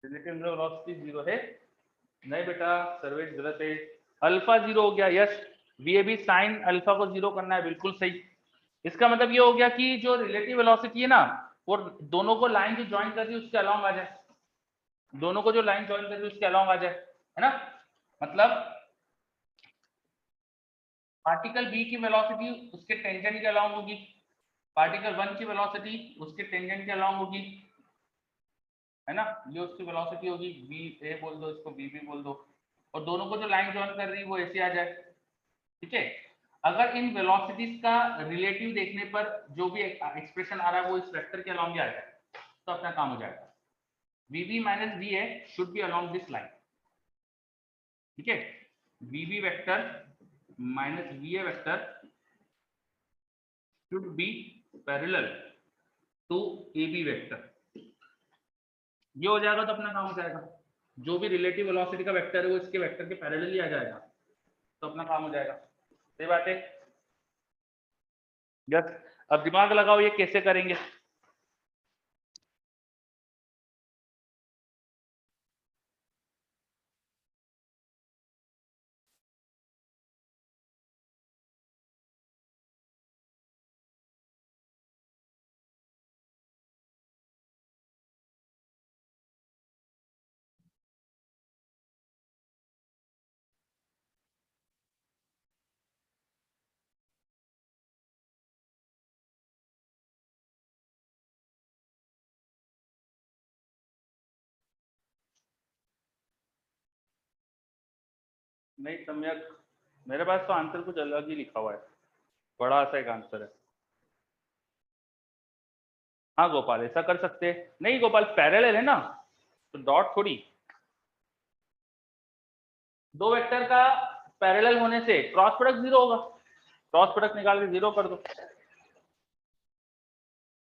रिलेटिव एंगुलर वेलोसिटी जीरो है, नहीं बेटा सर्वेश गलत है। अल्फा जीरो हो गया, yes, V A B sine alpha को जीरो करना है, बिल्कुल सही। इसका मतलब ये हो गया कि जो रिलेटिव वेलोसिटी है ना वो दोनों को लाइन जो ज्वाइन कर रही है उसके अलोंग आ जाए, दोनों को जो लाइन ज्वाइन कर रही है उसके अलोंग आ जाए, है ना। मतलब पार्टिकल बी की वेलोसिटी उसके टेंजेंट के अलोंग होगी, पार्टिकल वन की वेलोसिटी उसके टेंजेंट के अलोंग होगी, है ना, ये उसकी वेलोसिटी होगी, बी ए बोल दो, इसको बी बी बोल दो, और दोनों को जो लाइन ज्वाइन कर रही है वो ऐसे आ जाए। ठीक है, अगर इन वेलोसिटीज का रिलेटिव देखने पर जो भी एक्सप्रेशन आ रहा है वो इस वेक्टर के अलोंग ही आ जाए तो अपना काम हो जाएगा। VB minus V A should be along this line. ठीक है, VB vector minus V A vector should be parallel to A B vector. ये हो जाएगा तो अपना काम हो जाएगा, जो भी रिलेटिव वेलोसिटी का वेक्टर है वो इसके वेक्टर के पैरेलल ही आ जाएगा तो अपना काम हो जाएगा। सही बात है, यस। अब दिमाग लगाओ ये कैसे करेंगे। नहीं सम्यक, मेरे पास तो आंसर कुछ अलग ही लिखा हुआ है, बड़ा सा एक आंसर है। हाँ गोपाल, ऐसा कर सकते हैं। नहीं गोपाल, पैरेलल है ना, तो डॉट थोड़ी, दो वेक्टर का पैरेलल होने से क्रॉस प्रोडक्ट जीरो होगा, क्रॉस प्रोडक्ट निकाल के जीरो कर दो,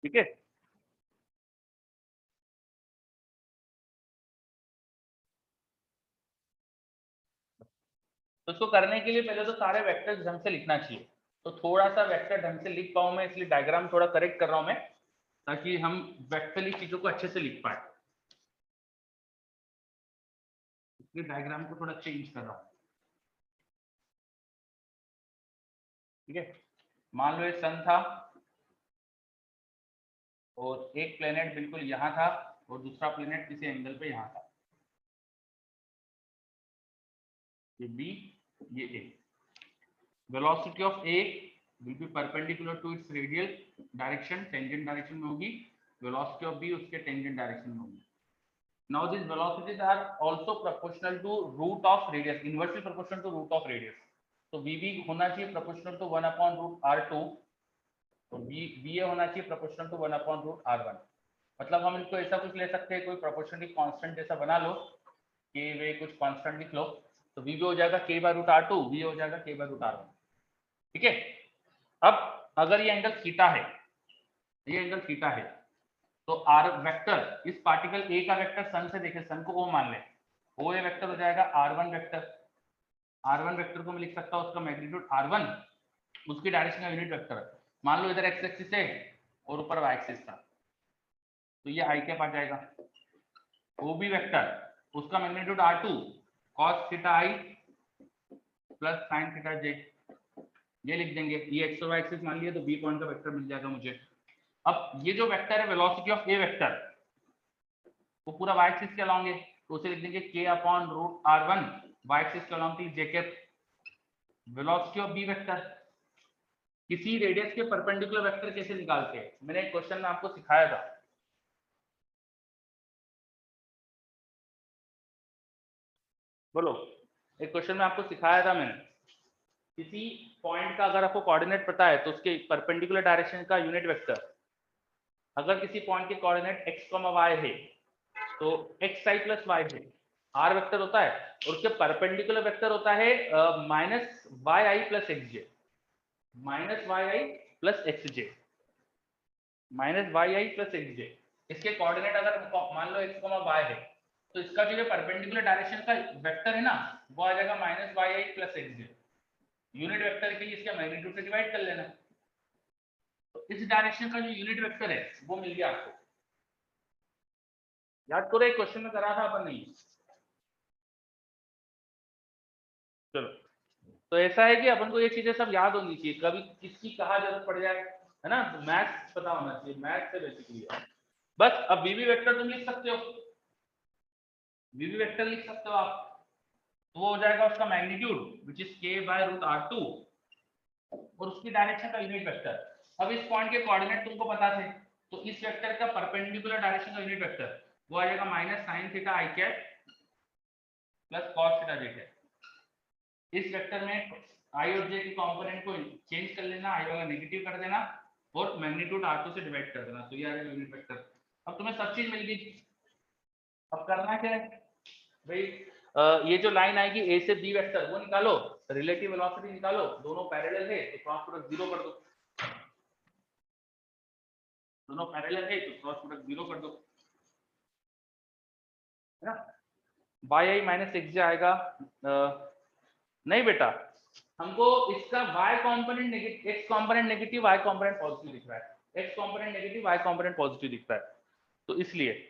ठीक है। तो इसको करने के लिए पहले तो सारे वेक्टर्स ढंग से लिखना चाहिए, तो थोड़ा सा वेक्टर ढंग से लिख पाऊं मैं, इसलिए डायग्राम थोड़ा करेक्ट कर रहा हूं मैं, ताकि हम वेक्टरली चीजों को अच्छे से लिख पाए, इसलिए डायग्राम को थोड़ा चेंज कर रहा हूं, ठीक है। मान लो ये सन था और एक प्लेनेट बिल्कुल यहाँ था और दूसरा प्लेनेट किसी एंगल पे यहाँ था, ये बी, ये A. Velocity of A will be perpendicular to its radial direction, tangent direction में होगी, वेलोसिटी ऑफ बी उसके टेंजेंट डायरेक्शन में होगी। Now these velocities are also proportional to root of radius, inversely proportional to root of radius. तो VB होना चाहिए proportional to 1 upon root R2 और VA होना चाहिए proportional to 1 upon root R1। मतलब हम इनको ऐसा कुछ ले सकते हैं, कोई proportionally constant जैसा बना लो कि वे कुछ constant लिख लो, तो VB हो जाएगा K by root R2, VA हो जाएगा K by root R1, ठीक है। अब अगर ये एंगल थीटा है, ये एंगल थीटा है, तो आर वेक्टर, इस पार्टिकल ए का वेक्टर सन से देखें, सन को ओ मान ले, ओ ए वेक्टर हो जाएगा r1 वेक्टर, r1 वेक्टर को मैं लिख सकता हूं उसका मैग्नीट्यूड r1, उसकी डायरेक्शन का यूनिट वेक्टर है। मान लो इधर एक्स एक्सिस है और ऊपर वाई एक्सिस था, तो ये आई कैप आ जाएगा। ओबी वेक्टर, उसका मैग्नीट्यूड r2 cos थीटा आई प्लस sin थीटा जे, ये लिख देंगे, ये एक्स और वाई एक्सिस मान लिया, तो बी पॉइंट का वेक्टर मिल जाएगा मुझे। अब ये जो वेक्टर है वेलोसिटी ऑफ ए वेक्टर, वो पूरा वाई एक्सिस के अलोंग है, तो उसे लिख देंगे k upon root r1 Y axis के अलोंग थी J cap. Velocity of B vector, किसी रेडियस के परपेंडिकुलर वेक्टर कैसे निकालते हैं, मैंने एक क्वेश्चन में आपको सिखाया था, बोलो, एक क्वेश्चन में आपको सिखाया था मैंने, किसी पॉइंट का अगर आपको कोऑर्डिनेट पता है तो उसके परपेंडिकुलर डायरेक्शन का यूनिट वेक्टर, अगर किसी पॉइंट के कोऑर्डिनेट x, y है तो एक्स आई प्लस वाई है, आर वेक्टर होता है, और उसके परपेंडिकुलर वेक्टर होता है माइनस वाई आई प्लस एक्स जे, माइनस वाई आई प्लस एक्स जे, माइनस वाई आई प्लस एक्स जे। इसके कोऑर्डिनेट अगर मान लो एक्स वाई है, तो इसका जो परपेंडिकुलर डायरेक्शन का वेक्टर है ना, वो आ जाएगा माइनस वाई आई प्लस एक्स जे। यूनिट वेक्टर के लिए इसका मैग्नीट्यूड से डिवाइड कर लेना, तो इस डायरेक्शन का जो यूनिट वेक्टर है वो मिल गया आपको। याद करो एक क्वेश्चन में करा था अपन नहीं, चलो। तो ऐसा है कि अपन को ये चीजें सब याद होनी चाहिए, कभी किसकी कहाँ जरूरत पड़ जाए, है ना, तो मैथ्स पता होना चाहिए, मैथ्स से बेसिकली है। बस अब बीबी वेक्टर तुम लिख सकते हो, बीबी वेक्टर लिख सकते हो आप, तो वो हो जाएगा उसका magnitude which is k by root r2 और उसकी डायरेक्शन का यूनिट वेक्टर। अब इस पॉइंट के कोऑर्डिनेट तुमको पता थे, तो इस वेक्टर का परपेंडिकुलर डायरेक्शन का यूनिट वेक्टर वो आ जाएगा माइनस साइन थीटा आई कैप प्लस कॉस थीटा जे कैप। इस वेक्टर में आई और जे के कंपोनेंट को चेंज कर लेना, आई वाला नेगेटिव कर देना और मैग्नीट्यूड r2 से डिवाइड कर देना, तो ये आ जाएगा यूनिट वेक्टर। अब तुम्हें सब चीज मिल गई, अब करना क्या है भाई, ये जो लाइन आएगी ए से बी वेक्टर वो निकालो, रिलेटिव वेलोसिटी निकालो, दोनों पैरेलल है तो क्रॉस प्रोडक्ट जीरो कर दो, दोनों पैरेलल है तो क्रॉस प्रोडक्ट जीरो कर दो, है ना। वाई आई माइनस एक्स जे आएगा, नहीं बेटा, हमको इसका y component negative, x component negative, y component positive दिख रहा है, x component negative, y component positive दिख रहा है, तो इसलिए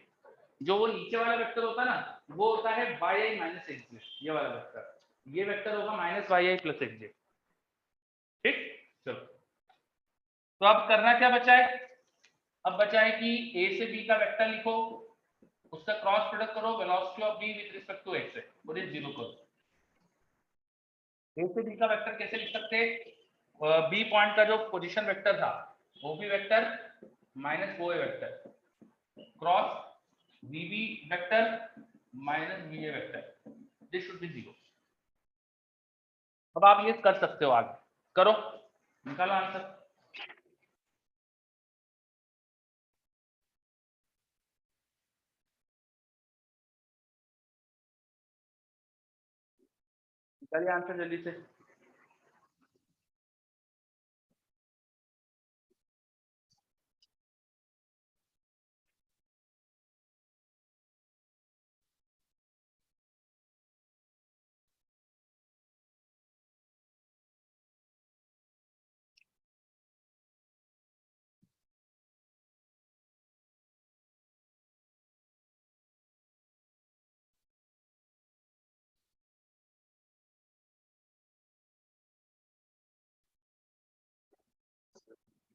जो वो नीचे वाला वेक्टर होता है ना, वो होता है वाई आई माइनस एक्स जे, ये वाला वेक्टर, ये वेक्टर होगा माइनस वाई आई प्लस एक्स जे, ठीक। चलो, तो अब करना क्या बचा है, अब बचा है कि a से b का वेक्टर लिखो, उसका क्रॉस प्रोडक्ट करो velocity of b with respect to x और ये जीरो करो। a से b का वेक्टर कैसे लिख सकते हैं, b पॉइंट का जो पोजीशन वेक्टर था वो भी vector minus O A vector cross vb vector minus va vector, this should be zero. अब आप ये कर सकते हो, आगे करो, निकालो आंसर। चलिए आंसर जल्दी से।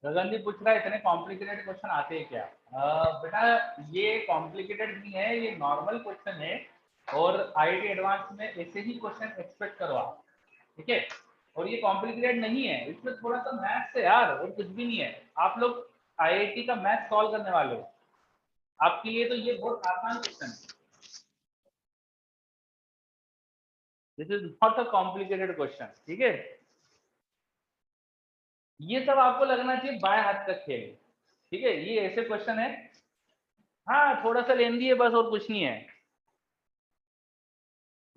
गगन जी पूछ रहा है इतने कॉम्प्लिकेटेड क्वेश्चन आते हैं क्या? बेटा ये कॉम्प्लिकेटेड नहीं है, ये नॉर्मल क्वेश्चन है और आईआईटी एडवांस में ऐसे ही क्वेश्चन एक्सपेक्ट करो आप, ठीक है? और ये कॉम्प्लिकेटेड नहीं है, इसमें थोड़ा सा मैथ्स है यार और कुछ भी नहीं है। आप लोग आईआईटी का मैथ्स सॉल्व करने वाले हो, आपके लिए तो ये बहुत आसान क्वेश्चन है। This is not a complicated question, ठीक है? ये सब आपको लगना चाहिए बाएं हाथ का खेल, ठीक है? ये ऐसे क्वेश्चन है, हाँ थोड़ा सा लेंदी है बस और कुछ नहीं है।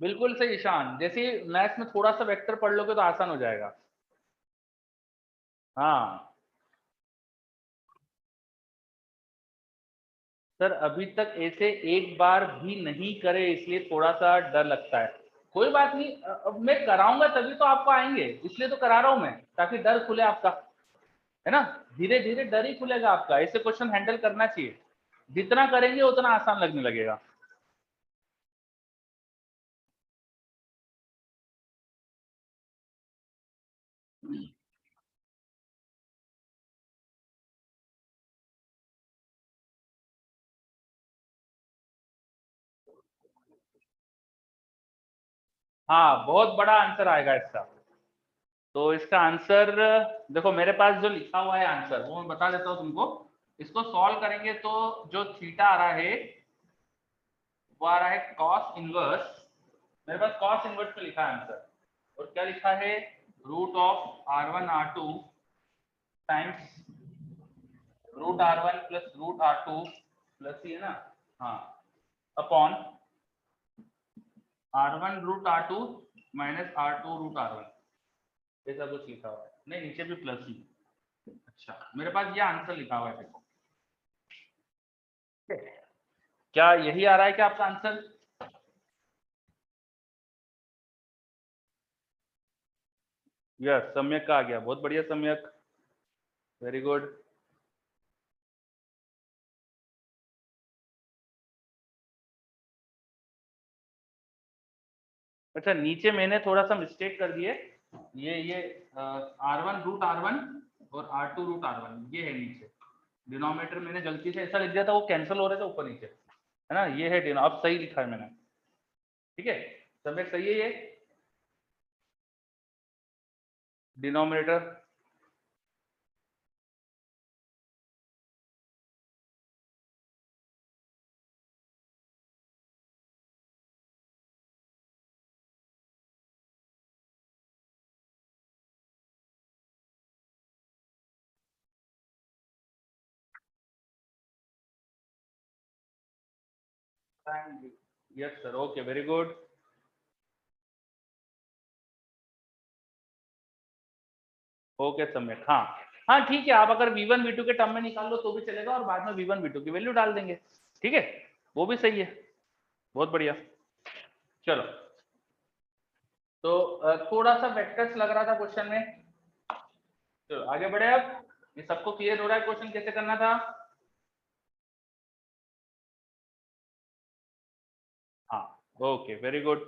बिल्कुल सही ईशान, जैसे मैथ्स में थोड़ा सा वेक्टर पढ़ लोगे तो आसान हो जाएगा। हाँ सर अभी तक ऐसे एक बार भी नहीं करे इसलिए थोड़ा सा डर लगता है। कोई बात नहीं, अब मैं कराऊंगा तभी तो आपको आएंगे, इसलिए तो करा रहा हूं मैं, ताकि डर खुले आपका, है ना? धीरे धीरे डर ही खुलेगा आपका, ऐसे क्वेश्चन हैंडल करना चाहिए, जितना करेंगे उतना आसान लगने लगेगा। हाँ बहुत बड़ा आंसर आएगा इसका। तो इसका आंसर देखो मेरे पास जो लिखा हुआ है आंसर वो मैं बता देता हूँ तुमको। इसको सॉल्व करेंगे तो जो थीटा आ रहा है वो आ रहा है कॉस इनवर्स, मेरे पास कॉस इनवर्स पे लिखा है आंसर, और क्या लिखा है, root of R1 R2 times root R1 plus root R2 plus ही है ना, हाँ, upon R1 root R2 minus R2 root R1, ऐसा कुछ लिखा हुआ है, नहीं नीचे भी प्लस ही। अच्छा मेरे पास ये आंसर लिखा हुआ है देखो, क्या यही आ रहा है क्या आपका आंसर? यस सम्यक का आ गया, बहुत बढ़िया सम्यक, वेरी गुड। अच्छा नीचे मैंने थोड़ा सा मिस्टेक कर दिए, ये R1 रूट R1 और R2 रूट R1 ये है नीचे, डिनोमिनेटर मैंने गलती से ऐसा लिख दिया था, वो कैंसिल हो रहे थे ऊपर नीचे, है ना? ये है अब सही लिखा है मैंने, ठीक है? सम्यक सही है ये denominator. Yes sir, okay very good. Okay सम्यक, हाँ हाँ ठीक है, आप अगर V1 V2 के टर्म में निकाल लो तो भी चलेगा और बाद में V1 V2 की वैल्यू डाल देंगे, ठीक है? वो भी सही है, बहुत बढ़िया। चलो तो थोड़ा सा वेक्टर्स लग रहा था क्वेश्चन में, चलो आगे बढ़े। अब ये सबको क्लियर हो रहा है क्वेश्चन कैसे करना था? हाँ ओके वेरी गुड।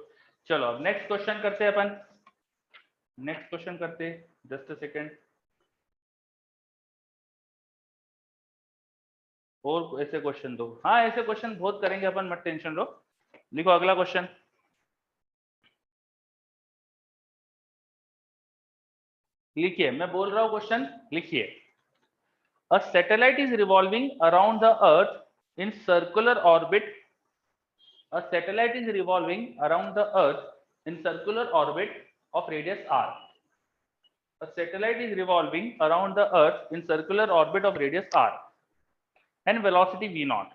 चलो अब नेक्स्ट क्वेश्चन करते हैं अपन, नेक्स्ट क्वेश्चन करते हैं, जस्ट अ सेकेंड। और ऐसे क्वेश्चन दो, हाँ ऐसे क्वेश्चन बहुत करेंगे अपन, मत टेंशन लो। लिखो अगला क्वेश्चन, लिखिए, मैं बोल रहा हूँ क्वेश्चन लिखिए। A satellite is revolving around the earth in circular orbit. A satellite is revolving around the earth in circular orbit of radius r. A satellite is revolving around the earth in circular orbit of radius r and velocity v naught,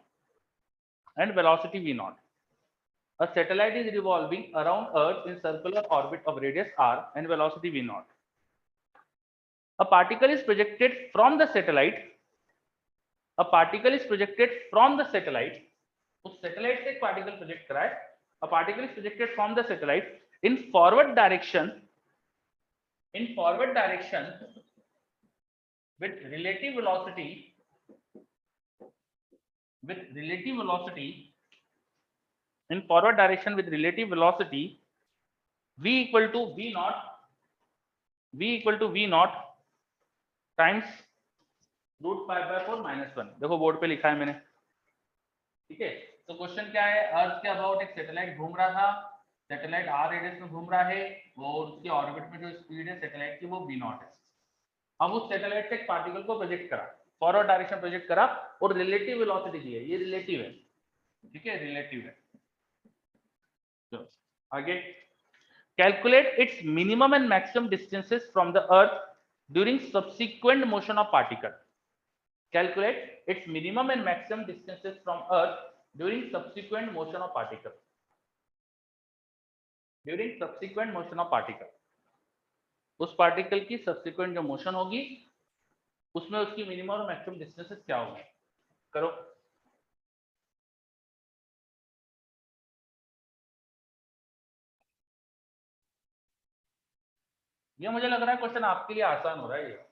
and velocity v naught. A satellite is revolving around Earth in circular orbit of radius r and velocity v naught. A particle is projected from the satellite. A particle is projected from the satellite. उस satellite से एक particle project करा है. A particle is projected from the satellite in forward direction. In forward direction with relative velocity. With relative velocity. In forward direction with relative velocity. V equal to v naught. V equal to v naught times root pi by 4 -1. देखो board पे लिखा है मैंने. ठीक है, तो question क्या है, अर्थ के अबाउट एक सैटेलाइट घूम रहा था. सैटेलाइट आर रेडियस में घूम रहा है और उसकी ऑर्बिट में जो स्पीड है सैटेलाइट की वो v नॉट है. अब उस सैटेलाइट से एक पार्टिकल को प्रोजेक्ट करा, फॉरवर्ड डायरेक्शन प्रोजेक्ट करा और रिलेटिव वेलोसिटी दी है. ये रिलेटिव है, ठीक है, रिलेटिव है. तो आगे, calculate its minimum and maximum distances from the earth during subsequent motion of particle. Calculate its minimum and maximum distances from Earth during subsequent motion of particle. During subsequent motion of particle. उस particle की subsequent जो motion होगी उसमें उसकी minimum और maximum distances क्या होंगे. करो. ये मुझे लग रहा है क्वेश्चन आपके लिए आसान हो रहा है. ये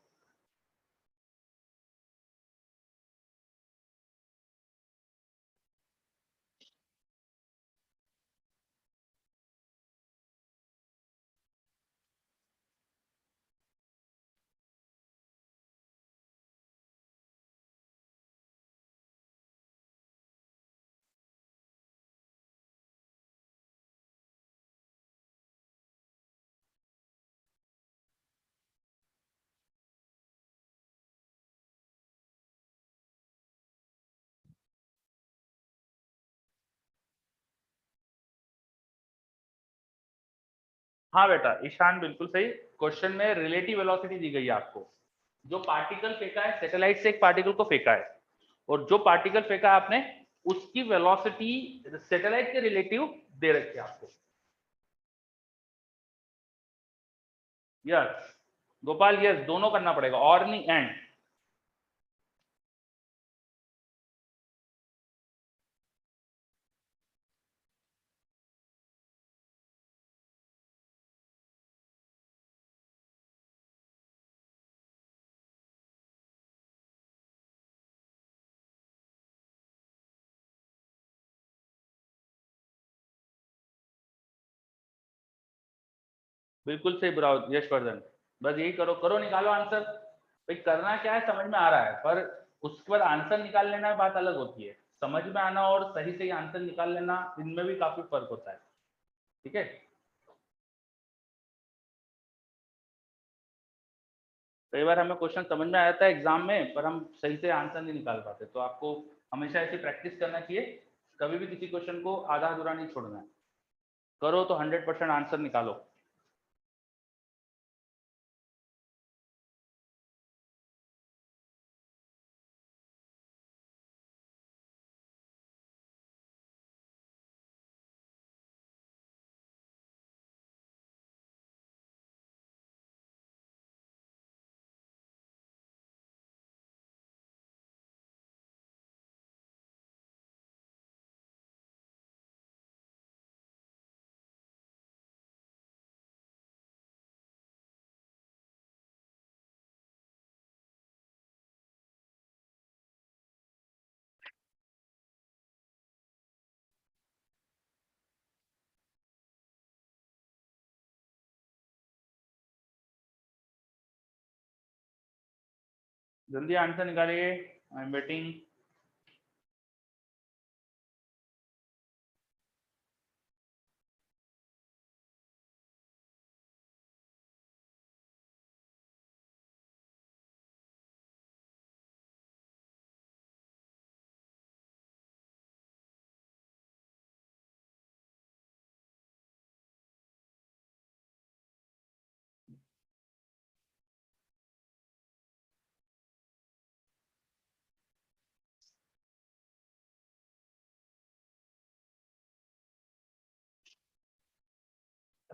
हाँ बेटा ईशान बिल्कुल सही. क्वेश्चन में रिलेटिव वेलोसिटी दी गई है आपको. जो पार्टिकल फेंका है, सैटेलाइट से एक पार्टिकल को फेंका है और जो पार्टिकल फेंका है आपने उसकी वेलोसिटी सैटेलाइट के रिलेटिव दे रखी है आपको. यस गोपाल, यस दोनों करना पड़ेगा, और नहीं एंड. बिल्कुल सही ब्राउ यशवर्धन. बस यही करो, करो निकालो आंसर. भाई करना क्या है समझ में आ रहा है, पर उसके बाद आंसर निकाल लेना बात अलग होती है. समझ में आना और सही सही आंसर निकाल लेना, इनमें भी काफी फर्क होता है. ठीक है, कई बार हमें क्वेश्चन समझ में आ जाता है एग्जाम में पर हम सही से आंसर नहीं निकाल पाते. तो आपको हमेशा ऐसी प्रैक्टिस करना चाहिए. कभी भी किसी क्वेश्चन को आधा अधूरा नहीं छोड़ना है. करो तो 100% आंसर निकालो. जल्दी आंसर निकालिए, आई एम वेटिंग.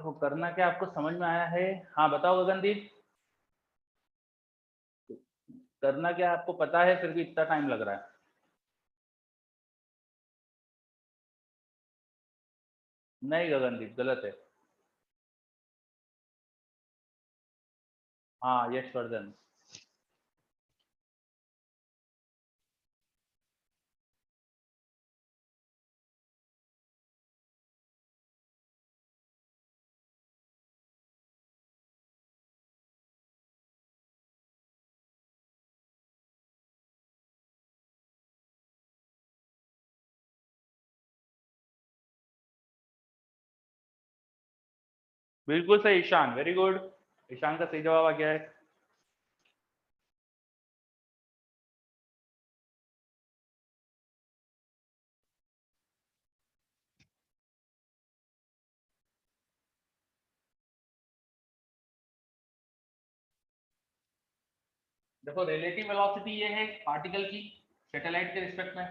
तो करना क्या आपको समझ में आया है? हाँ बताओ गगनदीप, करना क्या आपको पता है फिर भी इतना टाइम लग रहा है? नहीं गगनदीप, गलत है। हाँ यशवर्धन। बिल्कुल सही ईशान, वेरी गुड। ईशान का सही जवाब आ गया है। देखो रिलेटिव वेलोसिटी ये है पार्टिकल की सैटेलाइट के रिस्पेक्ट में,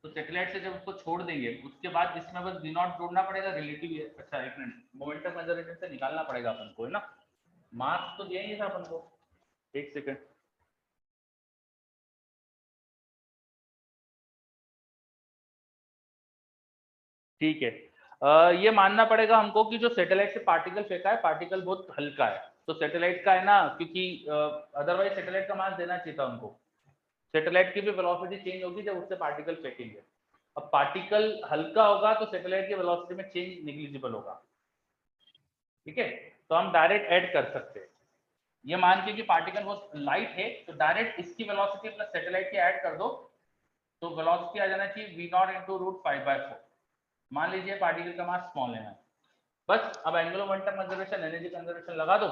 तो सैटेलाइट से जब उसको छोड़ देंगे उसके बाद इसमें बस v नॉट जोड़ना पड़ेगा, रिलेटिव है। अच्छा एक मिनट, मोमेंटम कंजर्वेशन से निकालना पड़ेगा अपन को, है ना? मास तो दिया ही था अपन को। एक सेकंड, ठीक है। ये मानना पड़ेगा हमको कि जो सैटेलाइट से पार्टिकल फेंका है, पार्टिकल बहुत हल्का है, तो सैटेलाइट का है ना, क्योंकि अदरवाइज सैटेलाइट का मास देना चाहिए था उनको। सैटेलाइट की भी वेलोसिटी चेंज होगी जब उससे पार्टिकल फेंकेंगे। अब पार्टिकल हल्का होगा तो सैटेलाइट की वेलोसिटी में चेंज नेग्लिजिबल होगा। ठीक है, तो हम डायरेक्ट ऐड कर सकते हैं। ये मान के कि पार्टिकल बहुत लाइट है तो डायरेक्ट इसकी वेलोसिटी प्लस सैटेलाइट की ऐड कर दो, तो वेलोसिटी आ जाना चाहिए v नॉट इंटू रूट 5/4। मान लीजिए पार्टिकल का मास स्मॉल है, बस अब angular momentum conservation, energy conservation लगा दो।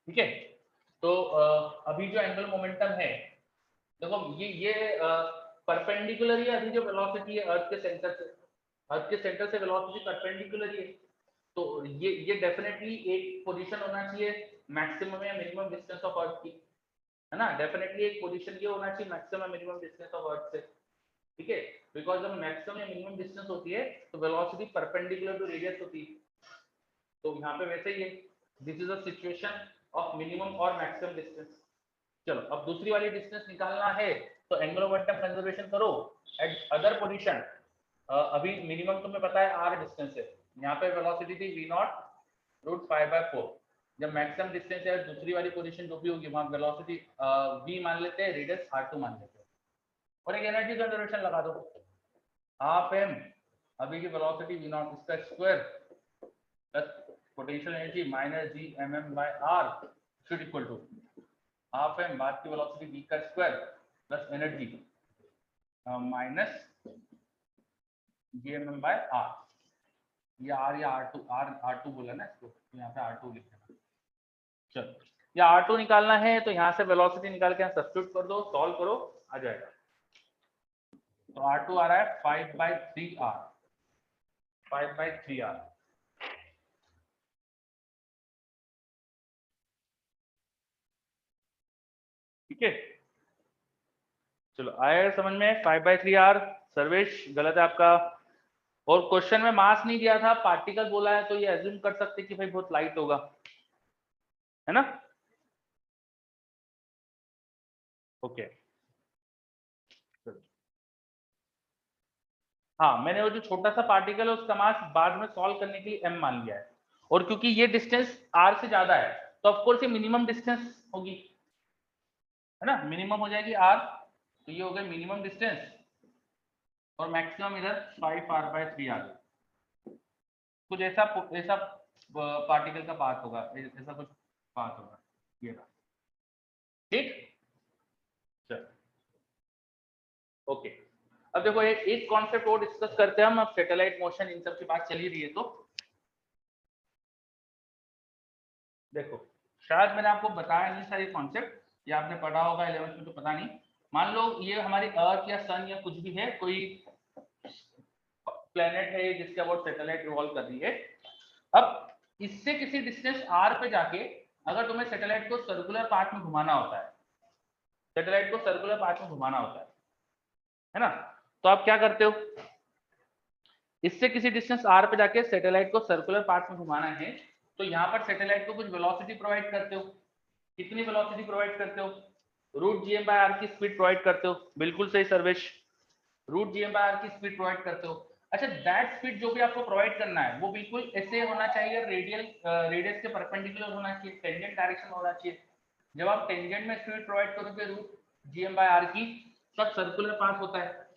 ठीक है, तो अभी जो एंगुलर मोमेंटम है, देखो ये परपेंडिकुलर ही अभी जो वेलोसिटी है अर्थ के सेंटर से, अर्थ के सेंटर से वेलोसिटी परपेंडिकुलर ही है, तो ये डेफिनेटली एक पोजीशन होना चाहिए मैक्सिमम या मिनिमम डिस्टेंस ऑफ अर्थ की, है ना? डेफिनेटली एक पोजीशन ये होना चाहिए maximum minimum distance of earth से। ठीक है, बिकॉज जब मैक्सिमम या मिनिमम डिस्टेंस होती है तो वेलोसिटी परपेंडिकुलर टू रेडियस होती है, तो यहाँ पे वैसे ही है। This is a situation of minimum और मैक्सिमम डिस्टेंस। चलो अब दूसरी वाली डिस्टेंस निकालना है, तो एंगुलर मोमेंटम कंजर्वेशन करो एट अदर पोजीशन। अभी मिनिमम तुम्हें पता है r डिस्टेंस है, यहाँ पे वेलोसिटी थी v नॉट रूट 5/4। जब मैक्सिमम डिस्टेंस है दूसरी वाली पोजीशन जो भी होगी वहां वेलोसिटी v मान लेते हैं, रेडियस r2 मान लेते हैं, और एक एनर्जी कंजर्वेशन लगा दो हाफ m, अभी की वेलोसिटी v नॉट इसका square plus potential energy minus g mm/r should equal to half m बाद की वेलोसिटी v का square plus energy minus g mm/r। ये r या r2 बोला ना इसको, तो यहाँ पे r2 लिख देना। चलो या r2 निकालना है तो यहाँ से वेलोसिटी निकाल के सब्स्टिट्यूट कर दो, सॉल्व करो, आ जाएगा। तो r2 आ रहा है 5/3r, 5/3r। ठीक है, चलो आया समझ में? 5/3r। सर्वेश गलत है आपका, और क्वेश्चन में मास नहीं दिया था, पार्टिकल बोला है, तो ये एज्यूम कर सकते कि भाई बहुत लाइट होगा, है ना? ओके, हाँ मैंने वो जो छोटा सा पार्टिकल है उसका मास बाद में सॉल्व करने के लिए m मान लिया है, और क्योंकि ये डिस्टेंस r से ज्यादा है तो ऑफ कोर्स ये मिनिमम डिस्टेंस होगी, है ना? मिनिमम हो जाएगी r, तो ये हो गया मिनिमम डिस्टेंस, और मैक्सिमम इधर 5r/3 आ गया। कुछ ऐसा ऐसा पार्टिकल का पाथ होगा, ऐसा कुछ पाथ होगा ये रहा। ठीक, चलो ओके। अब देखो एक कॉन्सेप्ट और डिस्कस करते हैं हम, अब सैटेलाइट मोशन इन सब की बात चली रही है तो देखो, शायद मैंने आपको बताया नहीं सारे कॉन्सेप्ट, या आपने पढ़ा होगा 11th में तो पता नहीं। मान लो ये हमारी अर्थ या सन या कुछ भी है, कोई प्लेनेट है जिसके अबाउट सैटेलाइट रिवॉल्व कर रही है। अब इससे किसी डिस्टेंस r पे जाके अगर तुम्हें सैटेलाइट को सर्कुलर पाथ में घुमाना होता है, सैटेलाइट को सर्कुलर पाथ में घुमाना होता है ना? तो आप क्या करते हो? इससे किसी डिस्टेंस r पे जाके सैटेलाइट को सर्कुलर पाथ में घुमाना है, तो यहाँ पर सैटेलाइट को कुछ वेलोसिटी प्रोवाइड करते हो। कितनी वेलोसिटी प्रोवाइड करते हो? Root G M by R की स्पीड प्रोवाइड करते हो। बिल्कुल सही Sarvesh, root G M by R की स्पीड प्रोवाइड करते हो। अच्छा, दैट स्पीड जो भी आपको प्रोवाइड करना है वो बिल्कुल ऐसे होना चाहिए, रेडियल रेडियस के परपेंडिकुलर होना चाहिए, टेंजेंट डायरेक्शन होना चाहिए। जब आप टेंजेंट में स्पीड प्रोवाइड करोगे root G M by R की, तब सर्कुलर पाथ होता है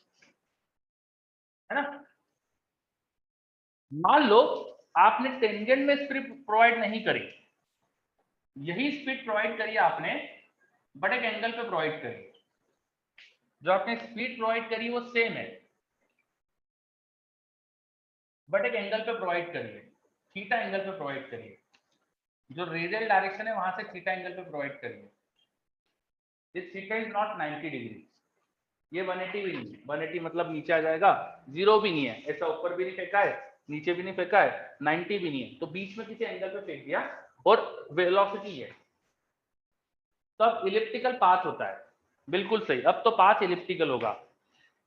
ना। मान लो आपने टेंजेंट में स्पीड प्रोवाइड नहीं करी, यही स्पीड प्रोवाइड करी आपने बट एक एंगल पे प्रोवाइड करी, जो आपने स्पीड प्रोवाइड करी वो सेम है बट एक एंगल पे प्रोवाइड करिए, थीटा एंगल पे प्रोवाइड करिए, जो रेडियल डायरेक्शन है वहां से थीटा एंगल पे प्रोवाइड करिए। This theta is not 90 degree, ये 180 भी नहीं है। 180 मतलब नीचे आ जाएगा, 0 भी नहीं है, ऐसा ऊपर भी नहीं फेंका है, नीचे भी नहीं फेंका है, 90 भी नहीं है, तो बीच में किसी एंगल पे फेंक दिया और वेलोसिटी है, तब इलिप्टिकल पाथ होता है। बिल्कुल सही, अब तो पाथ इलिप्टिकल होगा।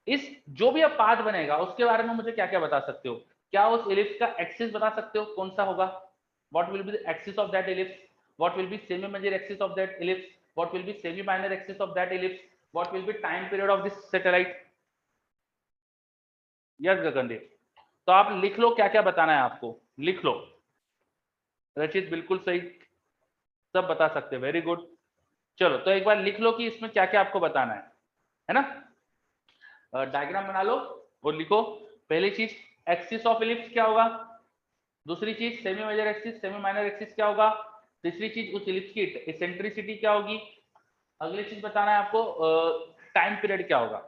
इस जो भी अब पाथ बनेगा उसके बारे में मुझे क्या क्या बता सकते हो? क्या उस इलिप्स का एक्सिस बता सकते हो कौन सा होगा? What will be the axis of that ellipse? What will be semi major axis of that ellipse? What will be semi minor axis of that ellipse? What will be time period of this satellite? Yes Gagandeep, तो आप लिख लो क्या क्या बताना है आपको, लिख लो। रचित बिल्कुल सही, सब बता सकते, वेरी गुड। चलो तो एक बार लिख लो कि इसमें क्या क्या आपको बताना है ना। डायग्राम बना लो और लिखो। पहली चीज एक्सिस ऑफ इलिप्स क्या होगा, दूसरी चीज semi major axis semi minor axis क्या होगा, तीसरी चीज उस इलिप्स की इसेंट्रिसिटी क्या होगी, अगली चीज बताना है आपको टाइम पीरियड क्या होगा।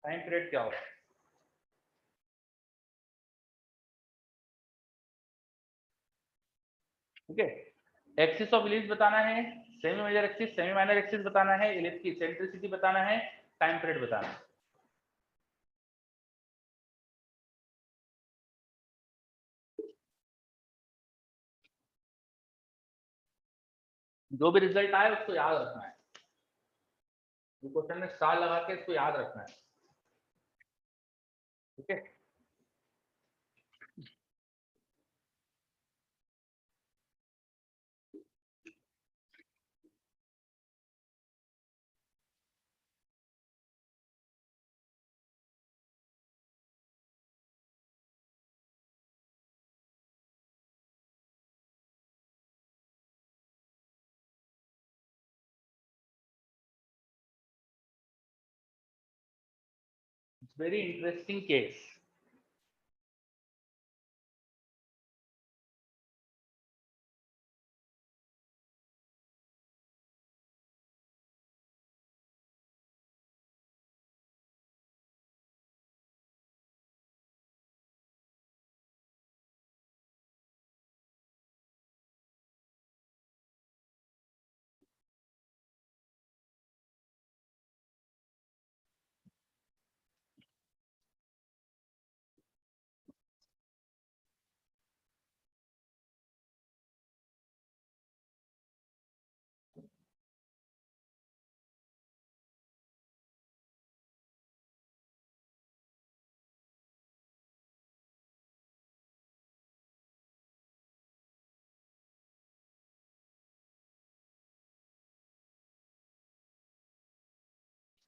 टाइम पीरियड क्या होगा? ठीक है, एक्सिस ऑफ इलिप्स बताना है, semi major axis semi minor axis बताना है, इलिप्स की इसेंट्रिसिटी बताना है, टाइम पीरियड बताना है। जो भी रिजल्ट आए उसको याद रखना है, क्वेश्चन में स्टार लगा के इसको याद रखना है। ठीक है, इट्स वेरी इंटरेस्टिंग केस।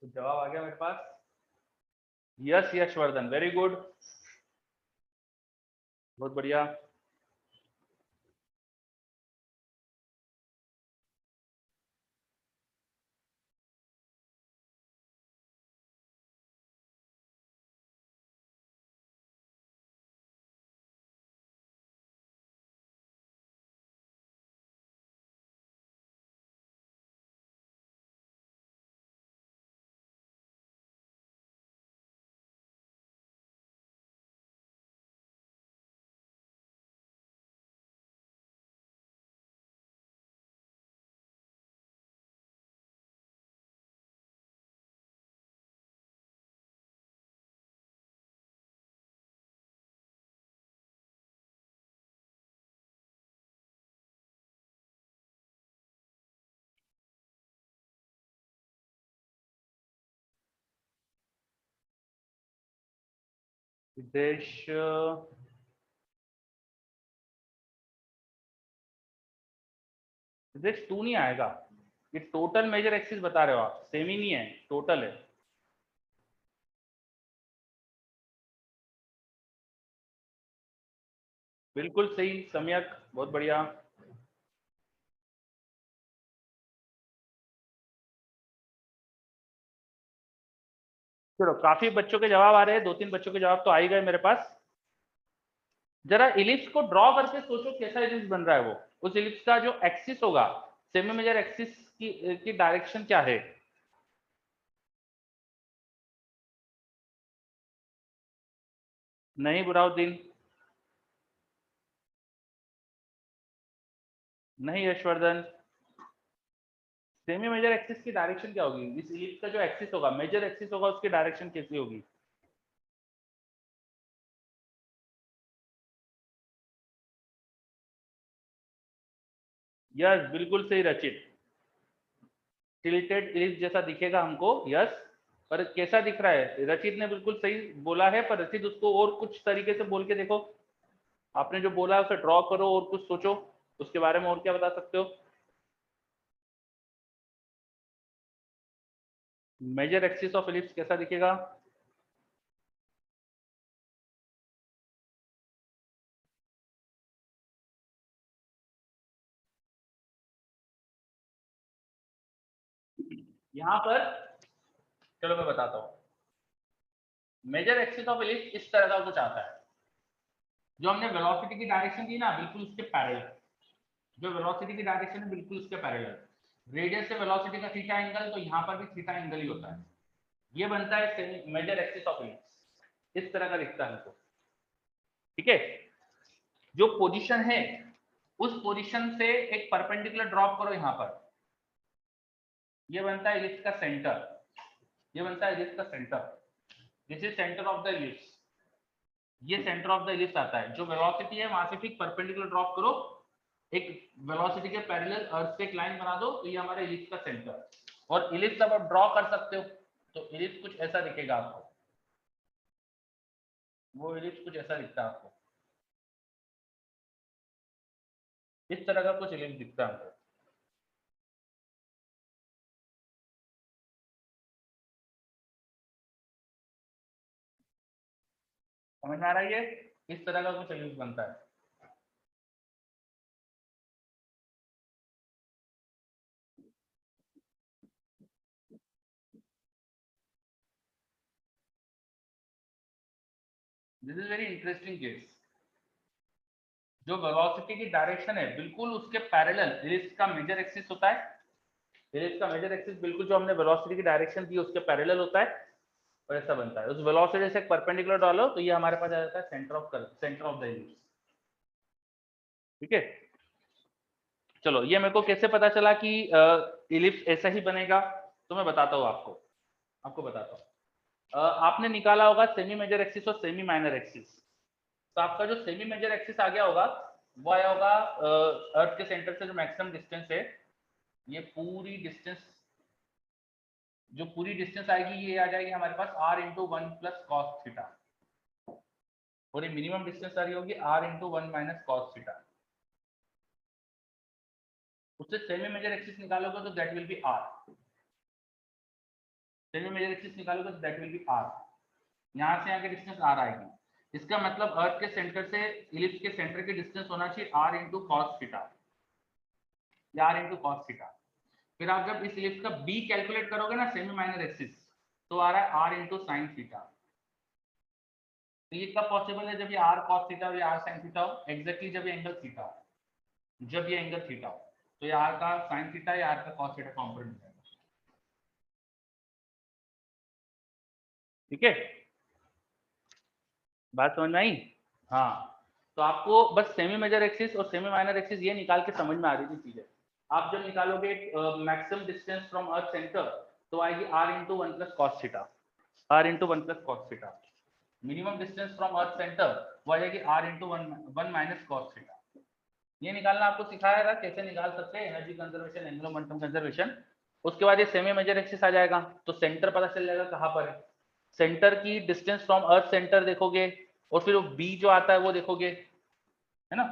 तो जवाब आ गया मेरे पास, यस यशवर्धन, वेरी गुड, बहुत बढ़िया। विदेश 2 नहीं आएगा, ये टोटल मेजर एक्सिस बता रहे हो आप, सेमी नहीं है, टोटल है। बिल्कुल सही सम्यक, बहुत बढ़िया। चलो काफी बच्चों के जवाब आ रहे हैं, 2-3 बच्चों के जवाब तो आ ही गए मेरे पास। जरा इलिप्स को ड्रॉ करके सोचो कैसा इलिप्स बन रहा है वो, उस इलिप्स का जो एक्सिस होगा, सेमी मेजर एक्सिस की डायरेक्शन क्या है। नहीं बुराउद्दीन, नहीं यशवर्धन, सेमी मेजर एक्सिस की डायरेक्शन क्या होगी, इस इलिप्स का जो एक्सिस होगा, मेजर एक्सिस होगा, उसकी डायरेक्शन कैसी होगी। यस बिल्कुल सही रचित, टिल्टेड इलिप्स जैसा दिखेगा हमको, यस। पर कैसा दिख रहा है, रचित ने बिल्कुल सही बोला है, पर रचित उसको और कुछ तरीके से बोल के देखो, आपने जो बोला है उसे ड्रॉ करो और कुछ सोचो, उसके बारे में और क्या बता सकते हो। मेजर एक्सिस ऑफ इलिप्स कैसा दिखेगा। यहाँ पर चलो मैं बताता हूँ, मेजर एक्सिस ऑफ इलिप्स इस तरह का कुछ आता है, जो हमने वेलोसिटी की डायरेक्शन दी ना, बिल्कुल उसके पैरेलल, जो वेलोसिटी की डायरेक्शन है बिल्कुल उसके पैरेलल, रेडियस से वेलोसिटी का थीटा एंगल, तो यहाँ पर भी थीटा एंगल ही होता है, ये बनता है मेजर एक्सिस ऑफ इलिप्स, इस तरह का दिखता है हमको। ठीक है, जो पोजीशन है उस पोजीशन से एक परपेंडिकुलर ड्रॉप करो यहाँ पर, ये बनता है इलिप्स का सेंटर, ये बनता है इलिप्स का centre, this is centre of the ellipse, ये सेंटर ऑफ द इलिप्स आता है, जो वेलोसिटी है वहां से ठीक परपेंडिकुलर ड्रॉप करो, एक वेलोसिटी के पैरेलल अर्थ से एक लाइन बना दो, तो ये हमारे इलिप्स का सेंटर, और इलिप्स अब आप ड्रॉ कर सकते हो, तो इलिप्स कुछ ऐसा दिखेगा आपको, वो इलिप्स कुछ ऐसा दिखता है आपको, इस तरह का कुछ इलिप्स दिखता है हमको। समझ में आ रहा है, ये इस तरह का कुछ इलिप्स बनता है। This is very interesting case, जो वेलोसिटी की डायरेक्शन है बिल्कुल उसके पैरेलल इलिप्स का मेजर एक्सिस होता है, इलिप्स का मेजर एक्सिस बिल्कुल जो हमने वेलोसिटी की डायरेक्शन दी उसके पैरेलल होता है, और ऐसा बनता है, उस वेलोसिटी से एक परपेंडिकुलर डालो तो ये हमारे पास आ जाता है सेंटर ऑफ द इलिप्स। ठीक है, चलो ये मेरे को कैसे पता चला कि इलिप्स ऐसा ही बनेगा, तो मैं बताता हूँ आपको, बताता हूँ। आपने निकाला होगा सेमी मेजर एक्सिस और सेमी माइनर एक्सिस, तो आपका जो सेमी मेजर एक्सिस आ गया होगा वो आया होगा अर्थ के सेंटर से जो मैक्सिमम डिस्टेंस है, ये पूरी डिस्टेंस, जो पूरी डिस्टेंस आएगी ये आ जाएगी हमारे पास r into 1 plus cos theta, और ये मिनिमम डिस्टेंस आ रही होगी r into 1 minus cos theta, उससे सेमी मेजर एक्सिस निकालोगे तो that will be r, semi major axis निकालोगे तो दैट विल बी r, यहाँ से आगे डिस्टेंस r आएगी, इसका मतलब अर्थ के सेंटर से इलिप्स के सेंटर की डिस्टेंस होना चाहिए r इंटू कॉस थीटा, या r इंटू कॉस थीटा। फिर आप जब इस इलिप्स का b कैलकुलेट करोगे ना सेमी माइनर एक्सिस, तो आ रहा है r इंटू साइन थीटा, तो ये कब पॉसिबल है, जब ये r cos थीटा और ये r sin थीटा हो, एग्जैक्टली जब ये एंगल थीटा हो, जब ये एंगल थीटा हो, तो ये r का sin थीटा या r का cos थीटा कॉम्पोनेंट हो जाएगा। ठीक है, बात समझ में आई। हाँ, तो आपको बस सेमी मेजर एक्सिस और सेमी माइनर एक्सिस ये निकाल के समझ में आ रही थी चीजें, आप जब निकालोगे maximum distance from earth centre, तो आएगी r into 1 plus cos theta, r into 1 plus cos theta, minimum distance from earth centre वो आ जाएगी r into 1 minus cos theta. ये निकालना आपको सिखाया था कैसे निकाल सकते हैं, energy conservation, angular momentum conservation. उसके बाद ये सेमी मेजर एक्सिस आ जाएगा, तो सेंटर पता चल जाएगा कहाँ पर है, सेंटर की डिस्टेंस फ्रॉम अर्थ सेंटर देखोगे और फिर वो बी जो आता है वो देखोगे, है ना।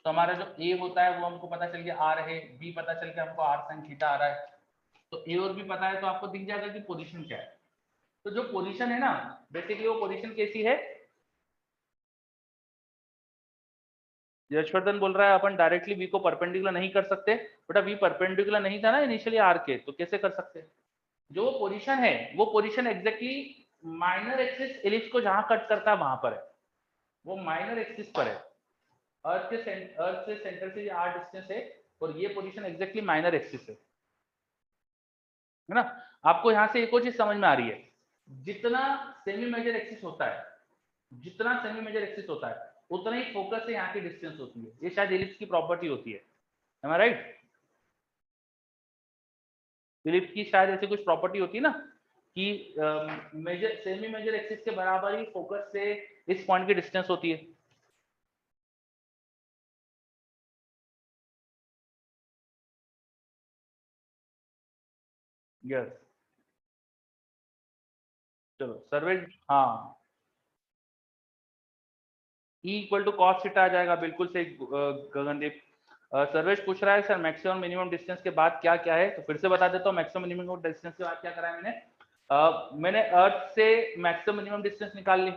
तो हमारा जो ए होता है वो हमको पता चल गया आर है, बी पता चल गया हमको आर साइन थीटा आ रहा है, तो ए और बी पता है तो आपको दिख जाएगा कि पोजीशन क्या है। तो जो पोजीशन है ना, बेसिकली वो पोजीशन कैसी है, यशवर्धन बोल रहा है अपन डायरेक्टली वी को परपेंडिकुलर नहीं कर सकते। बेटा वी परपेंडिकुलर नहीं था ना इनिशियली आर के, तो कैसे कर सकते। जो पोजीशन है वो position exactly minor axis ellipse को जहां कट करता है वहां पर है, वो माइनर एक्सिस पर है। अर्थ से सेंटर से आर डिस्टेंस है और ये पोजीशन एग्जैक्टली माइनर एक्सिस है ना। आपको यहां से एक और चीज समझ में आ रही है, जितना सेमी मेजर एक्सिस होता है, जितना सेमी मेजर एक्सिस होता है उतना ही फोकस से यहाँ की डिस्टेंस होती है। ये शायद इलिप्स की प्रॉपर्टी होती है, am I right? इलिप्स की शायद ऐसी कुछ प्रॉपर्टी होती है ना कि मेजर सेमी मेजर एक्सिस के बराबर ही फोकस से इस पॉइंट की डिस्टेंस होती है। यस, चलो सर्वेश, हाँ E equal to cos theta आ जाएगा, बिल्कुल सही गगनदीप। सर्वेश पूछ रहा है सर मैक्सिमम मिनिमम डिस्टेंस के बाद क्या क्या है, तो फिर से बता देता हूँ। मैक्सिमम मिनिमम डिस्टेंस के बाद क्या करा है मैंने, मैंने अर्थ से मैक्सिमम मिनिमम डिस्टेंस निकाल ली।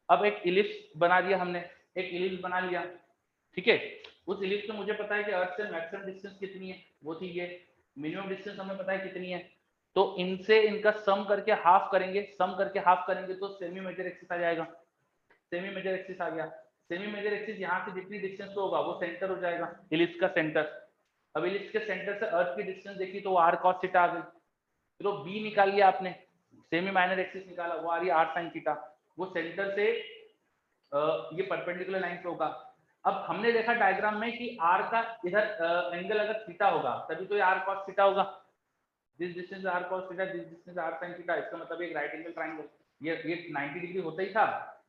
अब एक इलिप्स बना दिया हमने, एक इलिप्स बना लिया, ठीक है। उस इलिप्स में मुझे पता है कि अर्थ से मैक्सिमम डिस्टेंस कितनी है, वो थी ये। मिनिमम डिस्टेंस हमें पता है कितनी है, तो इनसे इनका सम करके हाफ करेंगे, सम करके हाफ करेंगे तो सेमी मेजर एक्सिस आ जाएगा। सेमी मेजर एक्सिस आ गया। सेमी मेजर एक्सिस यहाँ से जितनी डिस्टेंस पे होगा वो सेंटर हो जाएगा, इलिप्स का सेंटर। अब इलिप्स के सेंटर से अर्थ की डिस्टेंस देखी तो आर कॉस थीटा आ गई। फिर वो बी निकाल लिया आपने, सेमी माइनर एक्सिस निकाला, वो आ रही है आर साइन थीटा। वो सेंटर से ये परपेंडिकुलर लाइन पे होगा। अब हमने देखा डायग्राम में कि आर का इधर एंगल अगर थीटा होगा तभी तो ये आर कॉस थीटा होगा। This distance R cos theta, this distance R sin theta, इसका मतलब एक राइट एंगल ट्रायंगल। ये 90 डिग्री होता ही था,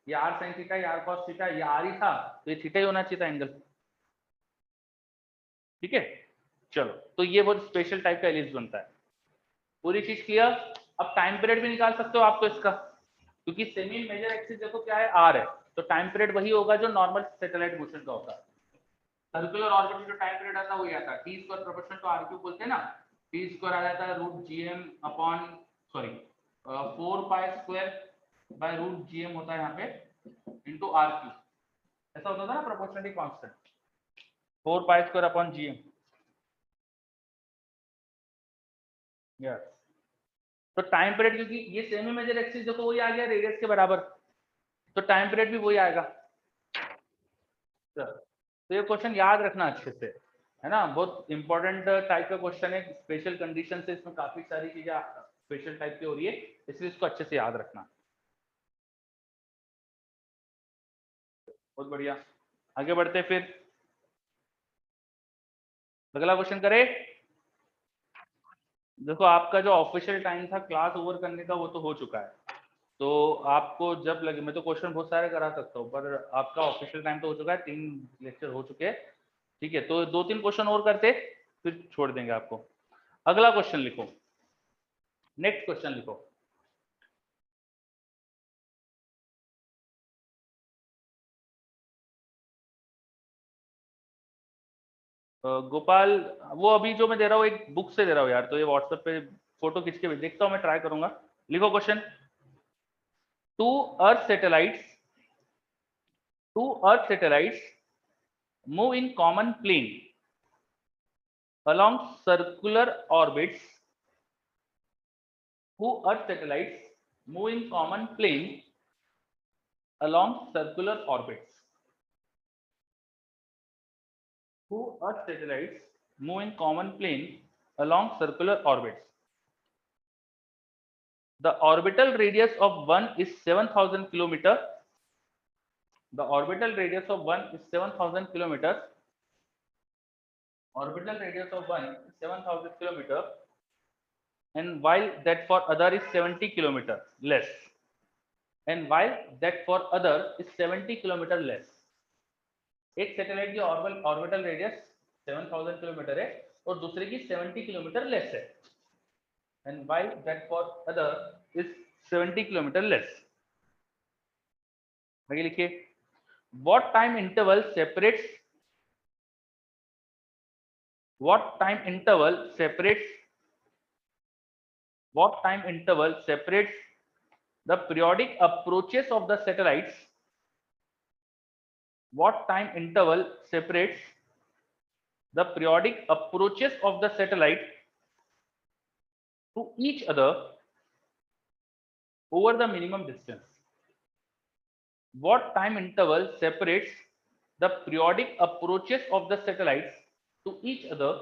ये आर sin थीटा, ये आर cos थीटा, ये आर ही था, तो ये थीटा ही होना चाहिए था एंगल, ठीक है। चलो, तो ये बहुत स्पेशल टाइप का एलिप्स बनता है। पूरी चीज क्लियर। अब टाइम पीरियड भी निकाल सकते हो आप तो इसका, क्योंकि सेमी मेजर एक्सिस देखो क्या है, आर है, तो टाइम पीरियड वही होगा जो नॉर्मल सैटेलाइट मोशन का होता है। सर्कुलर ऑर्बिट में जो टाइम पीरियड आता है वही आता है, T square proportional to R cube बोलते हैं ना। टी स्क्वायर आ जाता है root G M upon, sorry 4 pi square by root G M होता है यहाँ पे इंटू आर क्यूब, ऐसा होता था ना proportionality constant, 4 pi square upon G M. Yes, तो टाइम पीरियड, क्योंकि ये सेमी मेजर एक्सिस देखो वही आ गया रेडियस के बराबर, तो टाइम पीरियड भी वही आएगा। तो ये क्वेश्चन याद रखना अच्छे से, है ना, बहुत इंपॉर्टेंट टाइप का क्वेश्चन है। स्पेशल कंडीशन से इसमें काफी सारी चीजें स्पेशल टाइप की हो रही है, इसलिए इसको अच्छे से याद रखना। बहुत बढ़िया, आगे बढ़ते फिर अगला क्वेश्चन करें। देखो आपका जो ऑफिशियल टाइम था क्लास ओवर करने का वो तो हो चुका है, तो आपको जब लगे, मैं तो क्वेश्चन बहुत सारे करा सकता हूँ, पर आपका ऑफिशियल टाइम तो हो चुका है, 3 लेक्चर हो चुके हैं, ठीक है। तो 2-3 क्वेश्चन और करते फिर छोड़ देंगे आपको। अगला क्वेश्चन लिखो, नेक्स्ट क्वेश्चन लिखो। गोपाल, वो अभी जो मैं दे रहा हूँ एक बुक से दे रहा हूँ यार, तो ये व्हाट्सएप पे फोटो खींच के देखता हूँ, मैं ट्राई करूंगा। लिखो question. Two earth satellites two earth satellites move in common plane along circular orbits. Two earth satellites move in common plane along circular orbits. Two earth satellites move in common plane along circular orbits. The orbital radius of one is 7,000 kilometers. The orbital radius of one is 7,000 kilometers. Orbital radius of one is 7,000 kilometers, and while that for other is 70 kilometers less. And while that for other is 70 kilometer less. एक satellite की orbital radius 7,000 kilometre है और दूसरे की 70 kilometre less है, and while that for other is 70 kilometre less. आगे लिखिए, what time interval separates what time interval separates what time interval separates the periodic approaches of the satellites? What time interval separates the periodic approaches of the satellite to each other over the minimum distance? What time interval separates the periodic approaches of the satellites to each other?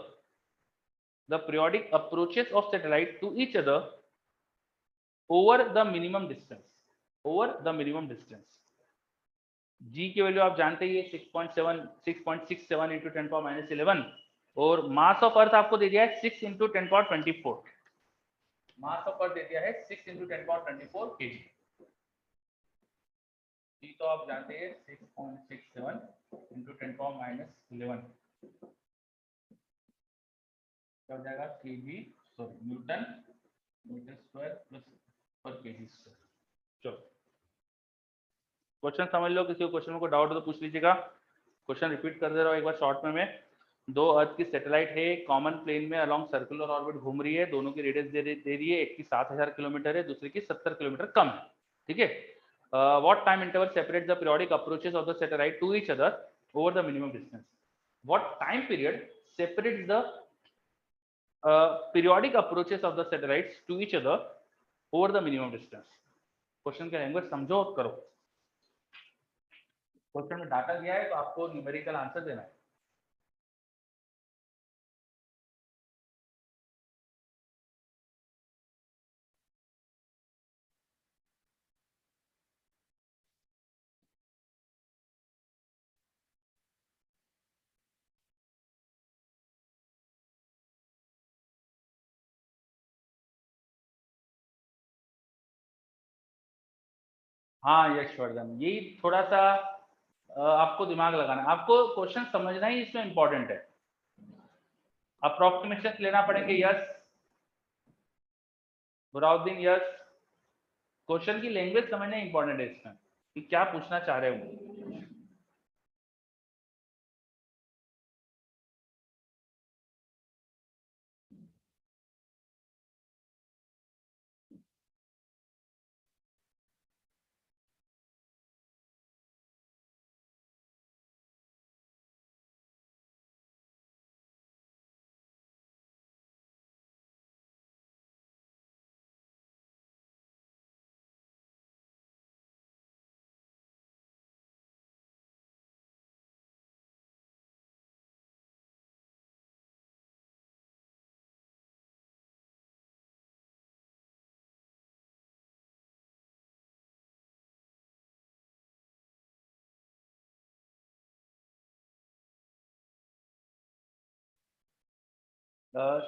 The periodic approaches of satellites to each other over the minimum distance. Over the minimum distance. G की value आप जानते ही है 6.67 into 10 power minus 11 और मास of अर्थ आपको दे दिया है 6 into 10 power 24. Mass of earth दे दिया है 6 इंटू 10 पावर 24 kg. जी तो आप जानते हैं 6.67 इंटू 10 पावर माइनस 11 क्या हो जाएगा kg sorry newton metre square plus per kg square. चलो क्वेश्चन समझ लो, किसी को क्वेश्चन को डाउट हो तो पूछ लीजिएगा. क्वेश्चन रिपीट कर दे रहा हूँ एक बार शॉर्ट में. दो अर्थ की सैटेलाइट है, कॉमन प्लेन में अलोंग सर्कुलर ऑर्बिट घूम रही है. दोनों की रेडियस दे रही है, एक की 7000 किलोमीटर है, दूसरे की 70 किलोमीटर कम है. ठीक है. What time interval separate the periodic approaches of the satellite to each other over the minimum distance? What time period separates the periodic approaches of the satellites to each other over the minimum distance? Question का language समझो और करो. Question में data दिया है तो आपको numerical answer देना है. हाँ यशवर्धन, यही थोड़ा सा आपको दिमाग लगाना है. आपको क्वेश्चन समझना ही इसमें इंपॉर्टेंट है. अप्रोक्सीमेशन लेना पड़ेंगे. Yes Burhanuddin, yes. क्वेश्चन की लैंग्वेज समझना इंपॉर्टेंट है इसमें कि क्या पूछना चाह रहे हो.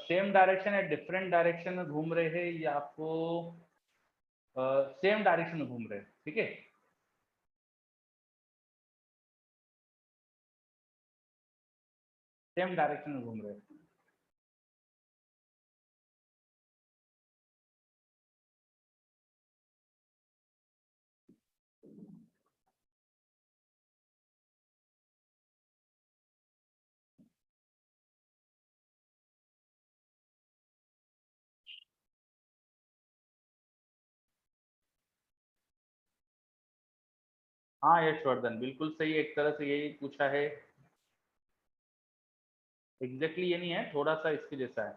सेम डायरेक्शन या डिफरेंट डायरेक्शन में घूम रहे हैं या आपको सेम डायरेक्शन में घूम रहे हैं. ठीक है. सेम डायरेक्शन में घूम रहे हैं. हाँ यशवर्धन बिल्कुल सही. एक तरह से यही पूछा है. एग्जैक्टली ये नहीं है, थोड़ा सा इसके जैसा है.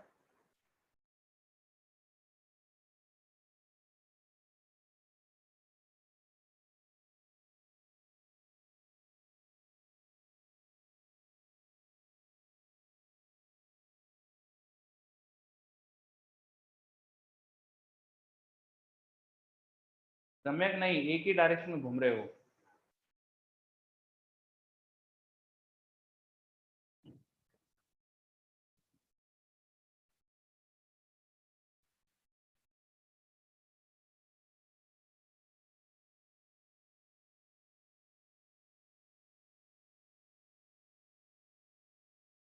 सम्यक नहीं, एक ही डायरेक्शन में घूम रहे हो.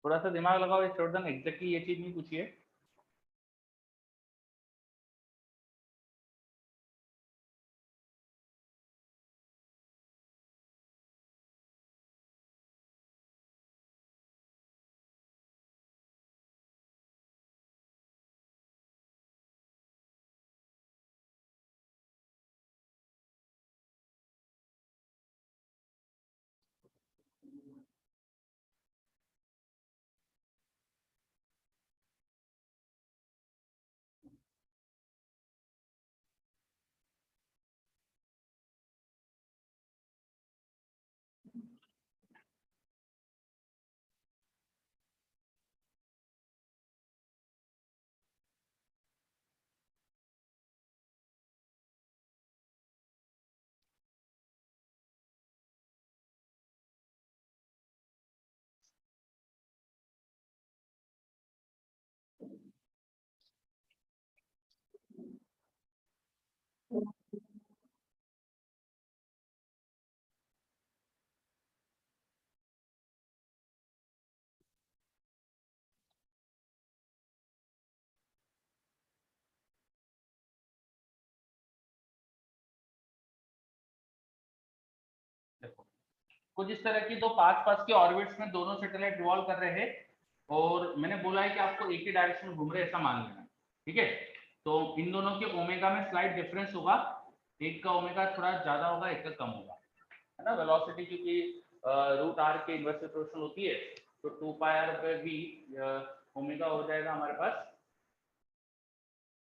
थोड़ा सा दिमाग लगाओ यशवर्धन, एग्जैक्टली ये चीज नहीं पूछी है. कुछ इस तरह की दो पास के ऑर्बिट्स में दोनों सैटेलाइट रिवॉल्व कर रहे हैं और मैंने बोला है कि आपको एक ही डायरेक्शन में घूम रहे ऐसा मान लेना, ठीक है। तो इन दोनों के ओमेगा में स्लाइट डिफरेंस होगा, एक का ओमेगा थोड़ा ज्यादा होगा, एक का कम होगा, है ना। वेलोसिटी क्योंकि रूट आर के इनवर्स प्रोपोर्शनल होती है, तो 2 pi R by V omega हो जाएगा हमारे पास,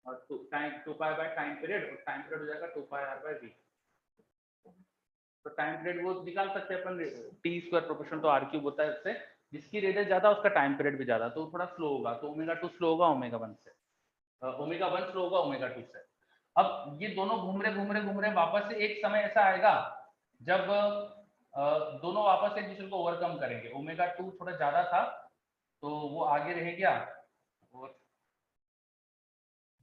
और two pi by time period, और टाइम पीरियड हो जाएगा 2 पाई आर बाय वी। तो टाइम पीरियड वो निकाल सकते हैं अपन, T square proportional to R cube होता है उससे, जिसकी रेडियस ज्यादा उसका टाइम पीरियड भी ज्यादा, तो थोड़ा स्लो होगा, तो ओमेगा 2 स्लो होगा ओमेगा 1 से, ओमेगा 1 स्लो होगा ओमेगा 2 से। अब ये दोनों घूम रहे वापस से एक समय ऐसा आएगा जब दोनों वापस एक दूसरे को ओवरकम करेंगे। ओमेगा 2 थोड़ा ज्यादा था तो वो आगे रह गया, और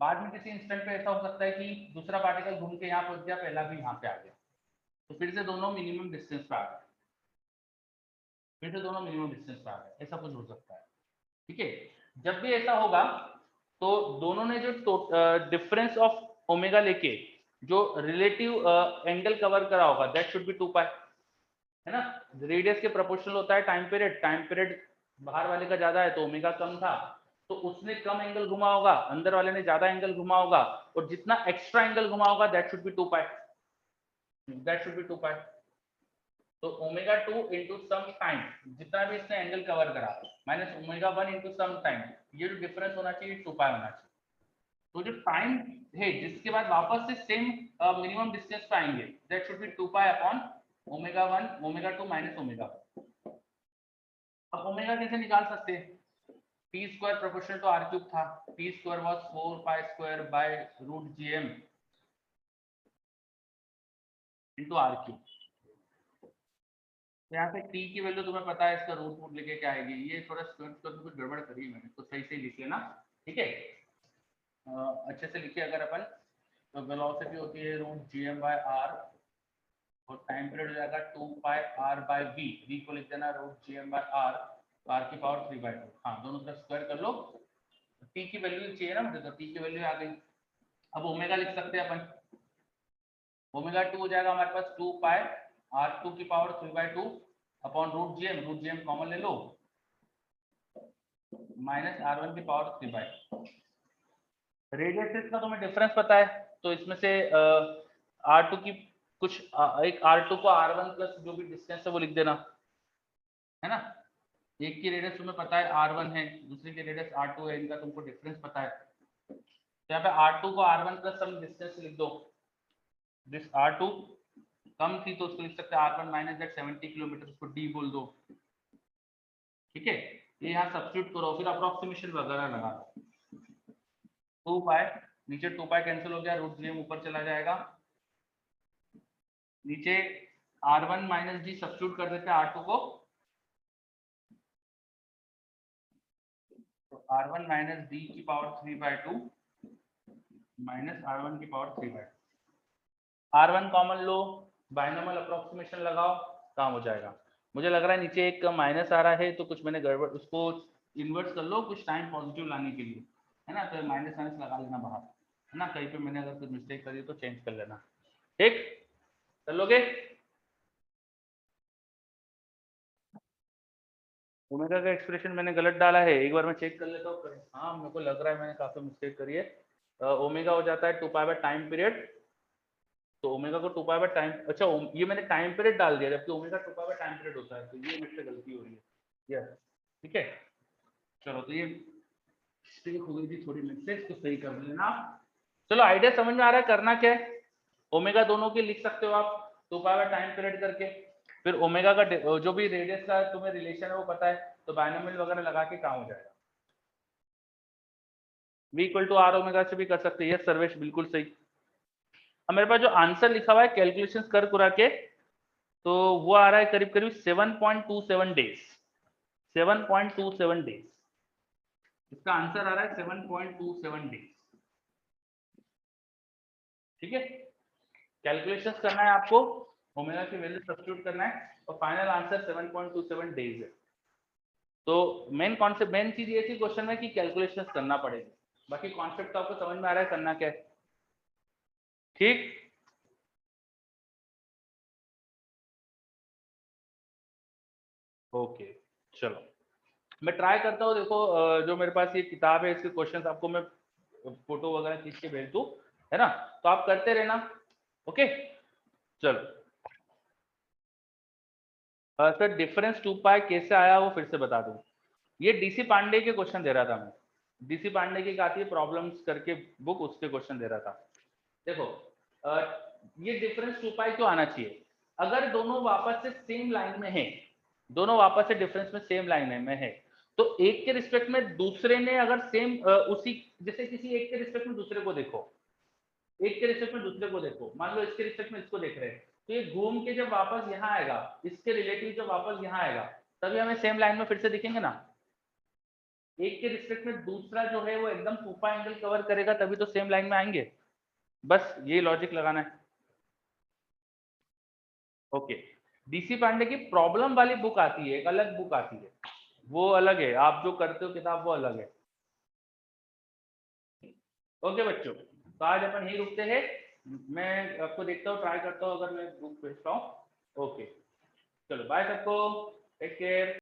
बाद में किसी इंस्टेंट पे ऐसा हो सकता है कि दूसरा पार्टिकल घूम के यहाँ पहुंच गया, पहला भी यहाँ पे आ गया, तो फिर से दोनों मिनिमम डिस्टेंस पे आ गए, ऐसा कुछ हो सकता है, ठीक है। जब भी ऐसा होगा तो दोनों ने जो डिफरेंस ऑफ ओमेगा लेके जो रिलेटिव एंगल कवर करा होगा, दैट शुड बी 2 पाई, है ना। रेडियस के प्रोपोर्शनल होता है टाइम पीरियड बाहर वाले का ज्यादा है तो ओमेगा कम था, तो उसने कम एंगल घुमा होगा, अंदर वाले ने ज्यादा एंगल घुमा होगा, और जितना एक्स्ट्रा एंगल घुमा होगा दैट शुड बी 2 पाई, तो ओमेगा 2 इंटू सम टाइम, जितना भी इसने एंगल कवर करा, minus omega 1 into some time, ये जो डिफरेंस होना चाहिए 2 पाई होना चाहिए। तो जो टाइम है जिसके बाद वापस से सेम मिनिमम डिस्टेंस पे आएंगे, that should be 2 pi upon omega 1 omega 2 minus omega 1। अब ओमेगा कैसे निकाल सकते हैं, T square proportional to R cube था, T square was 4 pi square by root GM into R cube. तो यहाँ पे टी की वैल्यू तुम्हें पता है, इसका रूट रूट लेके क्या आएगी, ये थोड़ा स्क्वायर कुछ गड़बड़ करी है मैंने, तो सही से लिख लेना, ठीक है। अच्छे से लिखिए अगर अपन, तो वेलोसिटी होती है रूट जीएम बाय आर, और टाइम पीरियड हो जाएगा 2 पाई आर बाय वी को लिख देना root G M by R, R की पावर 3/2, हाँ दोनों तरफ स्क्वायर कर लो। टी की वैल्यू चाहिए ना मुझे, तो टी की वैल्यू आ गई। अब ओमेगा लिख सकते हैं अपन, ओमेगा 2 हो जाएगा हमारे पास 2 पाई r2 की power 3/2 upon root G M common ले लो, माइनस r1 की पावर 3/2। रेडियस का तुम्हें डिफरेंस पता है, तो इसमें से r2 की कुछ एक r2 को r1 प्लस जो भी डिस्टेंस है वो लिख देना, है ना। एक की रेडियस तुम्हें पता है r1 है, दूसरे की रेडियस r2 है, इनका तुमको डिफरेंस पता है, तो यहाँ पे r2 को r1 प्लस सम डिस्टेंस लिख दो, दिस r2 कम थी तो उसको लिख सकते हैं r1 माइनस दैट 70 किलोमीटर, उसको d बोल दो, ठीक है। ये यहाँ सब्स्टिट्यूट करो, फिर अप्रोक्सीमेशन वगैरह लगा दो, 2 पाई, नीचे 2 पाई कैंसिल हो गया, रूट जीएम ऊपर चला जाएगा, नीचे r1 माइनस डी सब्स्टिट्यूट कर देते हैं r2 को, तो r1 माइनस डी की पावर 3/2 माइनस r1 की पावर 3/2, r1 कॉमन लो, बाइनोमियल अप्रोक्सीमेशन लगाओ, काम हो जाएगा। मुझे लग रहा है नीचे एक माइनस आ रहा है, तो कुछ मैंने गड़बड़, उसको इन्वर्स कर लो कुछ टाइम पॉजिटिव लाने के लिए, है ना, तो माइनस माइनस लगा लेना बाहर, है ना, कहीं पे मैंने अगर कुछ मिस्टेक करी तो चेंज कर लेना, ठीक, कर लोगे। ओमेगा का एक्सप्रेशन मैंने गलत डाला है, एक बार मैं चेक कर लेता हूँ, हाँ मेरे को लग रहा है मैंने काफी मिस्टेक करी है। ओमेगा हो जाता है 2 पाई बाय टाइम पीरियड, तो ओमेगा को 2 पाई बाय टाइम, अच्छा ये मैंने टाइम पीरियड डाल दिया, जबकि omega 2 pi by time period होता है, तो ये मुझसे गलती हो रही है, यस, ठीक है। चलो तो ये मिस्टेक हो गई थी थोड़ी मुझसे, इसको सही कर लेना। चलो आइडिया समझ में आ रहा है, करना क्या है, ओमेगा दोनों के लिख सकते हो आप 2 पाई बाय टाइम पीरियड करके, फिर ओमेगा का जो भी रेडियस का तुम्हें रिलेशन है वो पता है, तो बाइनोमियल वगैरह लगा के काम हो जाएगा। v equal to R omega से भी कर सकते हैं, यस सर्वेश बिल्कुल सही। अब मेरे पास जो आंसर लिखा हुआ है कैलकुलेशंस कर कुरा के, तो वो आ रहा है करीब करीब 7.27 डेज, 7.27 डेज, इसका आंसर आ रहा है 7.27 डेज, ठीक है। कैलकुलेशंस करना है आपको, ओमेगा की वैल्यू सब्स्टिट्यूट करना है, और फाइनल आंसर 7.27 डेज है। तो मेन कॉन्सेप्ट, मेन चीज ये थी क्वेश्चन में कि कैलकुलेशंस करना पड़ेगा, बाकी कॉन्सेप्ट तो आपको समझ में आ रहा है करना क्या है, ठीक। ओके चलो मैं ट्राई करता हूँ। देखो जो मेरे पास ये किताब है इसके क्वेश्चंस आपको मैं फोटो वगैरह खींच के भेज दूँ, है ना, तो आप करते रहना। ओके चलो सर डिफरेंस 2 पाई कैसे आया वो फिर से बता दूं। ये डीसी पांडे के क्वेश्चन दे रहा था मैं, डीसी पांडे की आती है प्रॉब्लम्स करके बुक, उसके क्वेश्चन दे रहा था। देखो ये डिफरेंस 2 पाई क्यों आना चाहिए, अगर दोनों वापस से सेम लाइन में है, दोनों वापस से डिफरेंस में सेम लाइन में है, तो एक के रिस्पेक्ट में दूसरे ने अगर सेम उसी, जैसे किसी एक के रिस्पेक्ट में दूसरे को देखो, एक के रिस्पेक्ट में दूसरे को देखो, मान लो इसके रिस्पेक्ट में इसको देख रहे हैं, तो ये घूम के जब वापस यहाँ आएगा, इसके रिलेटिव जब वापस यहाँ आएगा, तभी हमें सेम लाइन में फिर से दिखेंगे ना। एक के रिस्पेक्ट में दूसरा जो है वो एकदम फूफा एंगल कवर करेगा तभी तो सेम लाइन में आएंगे, बस ये लॉजिक लगाना है। ओके डीसी पांडे की प्रॉब्लम वाली बुक आती है, एक अलग बुक आती है, वो अलग है, आप जो करते हो किताब वो अलग है। ओके बच्चों तो आज अपन यही रुकते हैं, मैं आपको देखता हूँ, ट्राई करता हूँ अगर मैं बुक भेजता हूँ। ओके चलो बाय सबको, टेक केयर।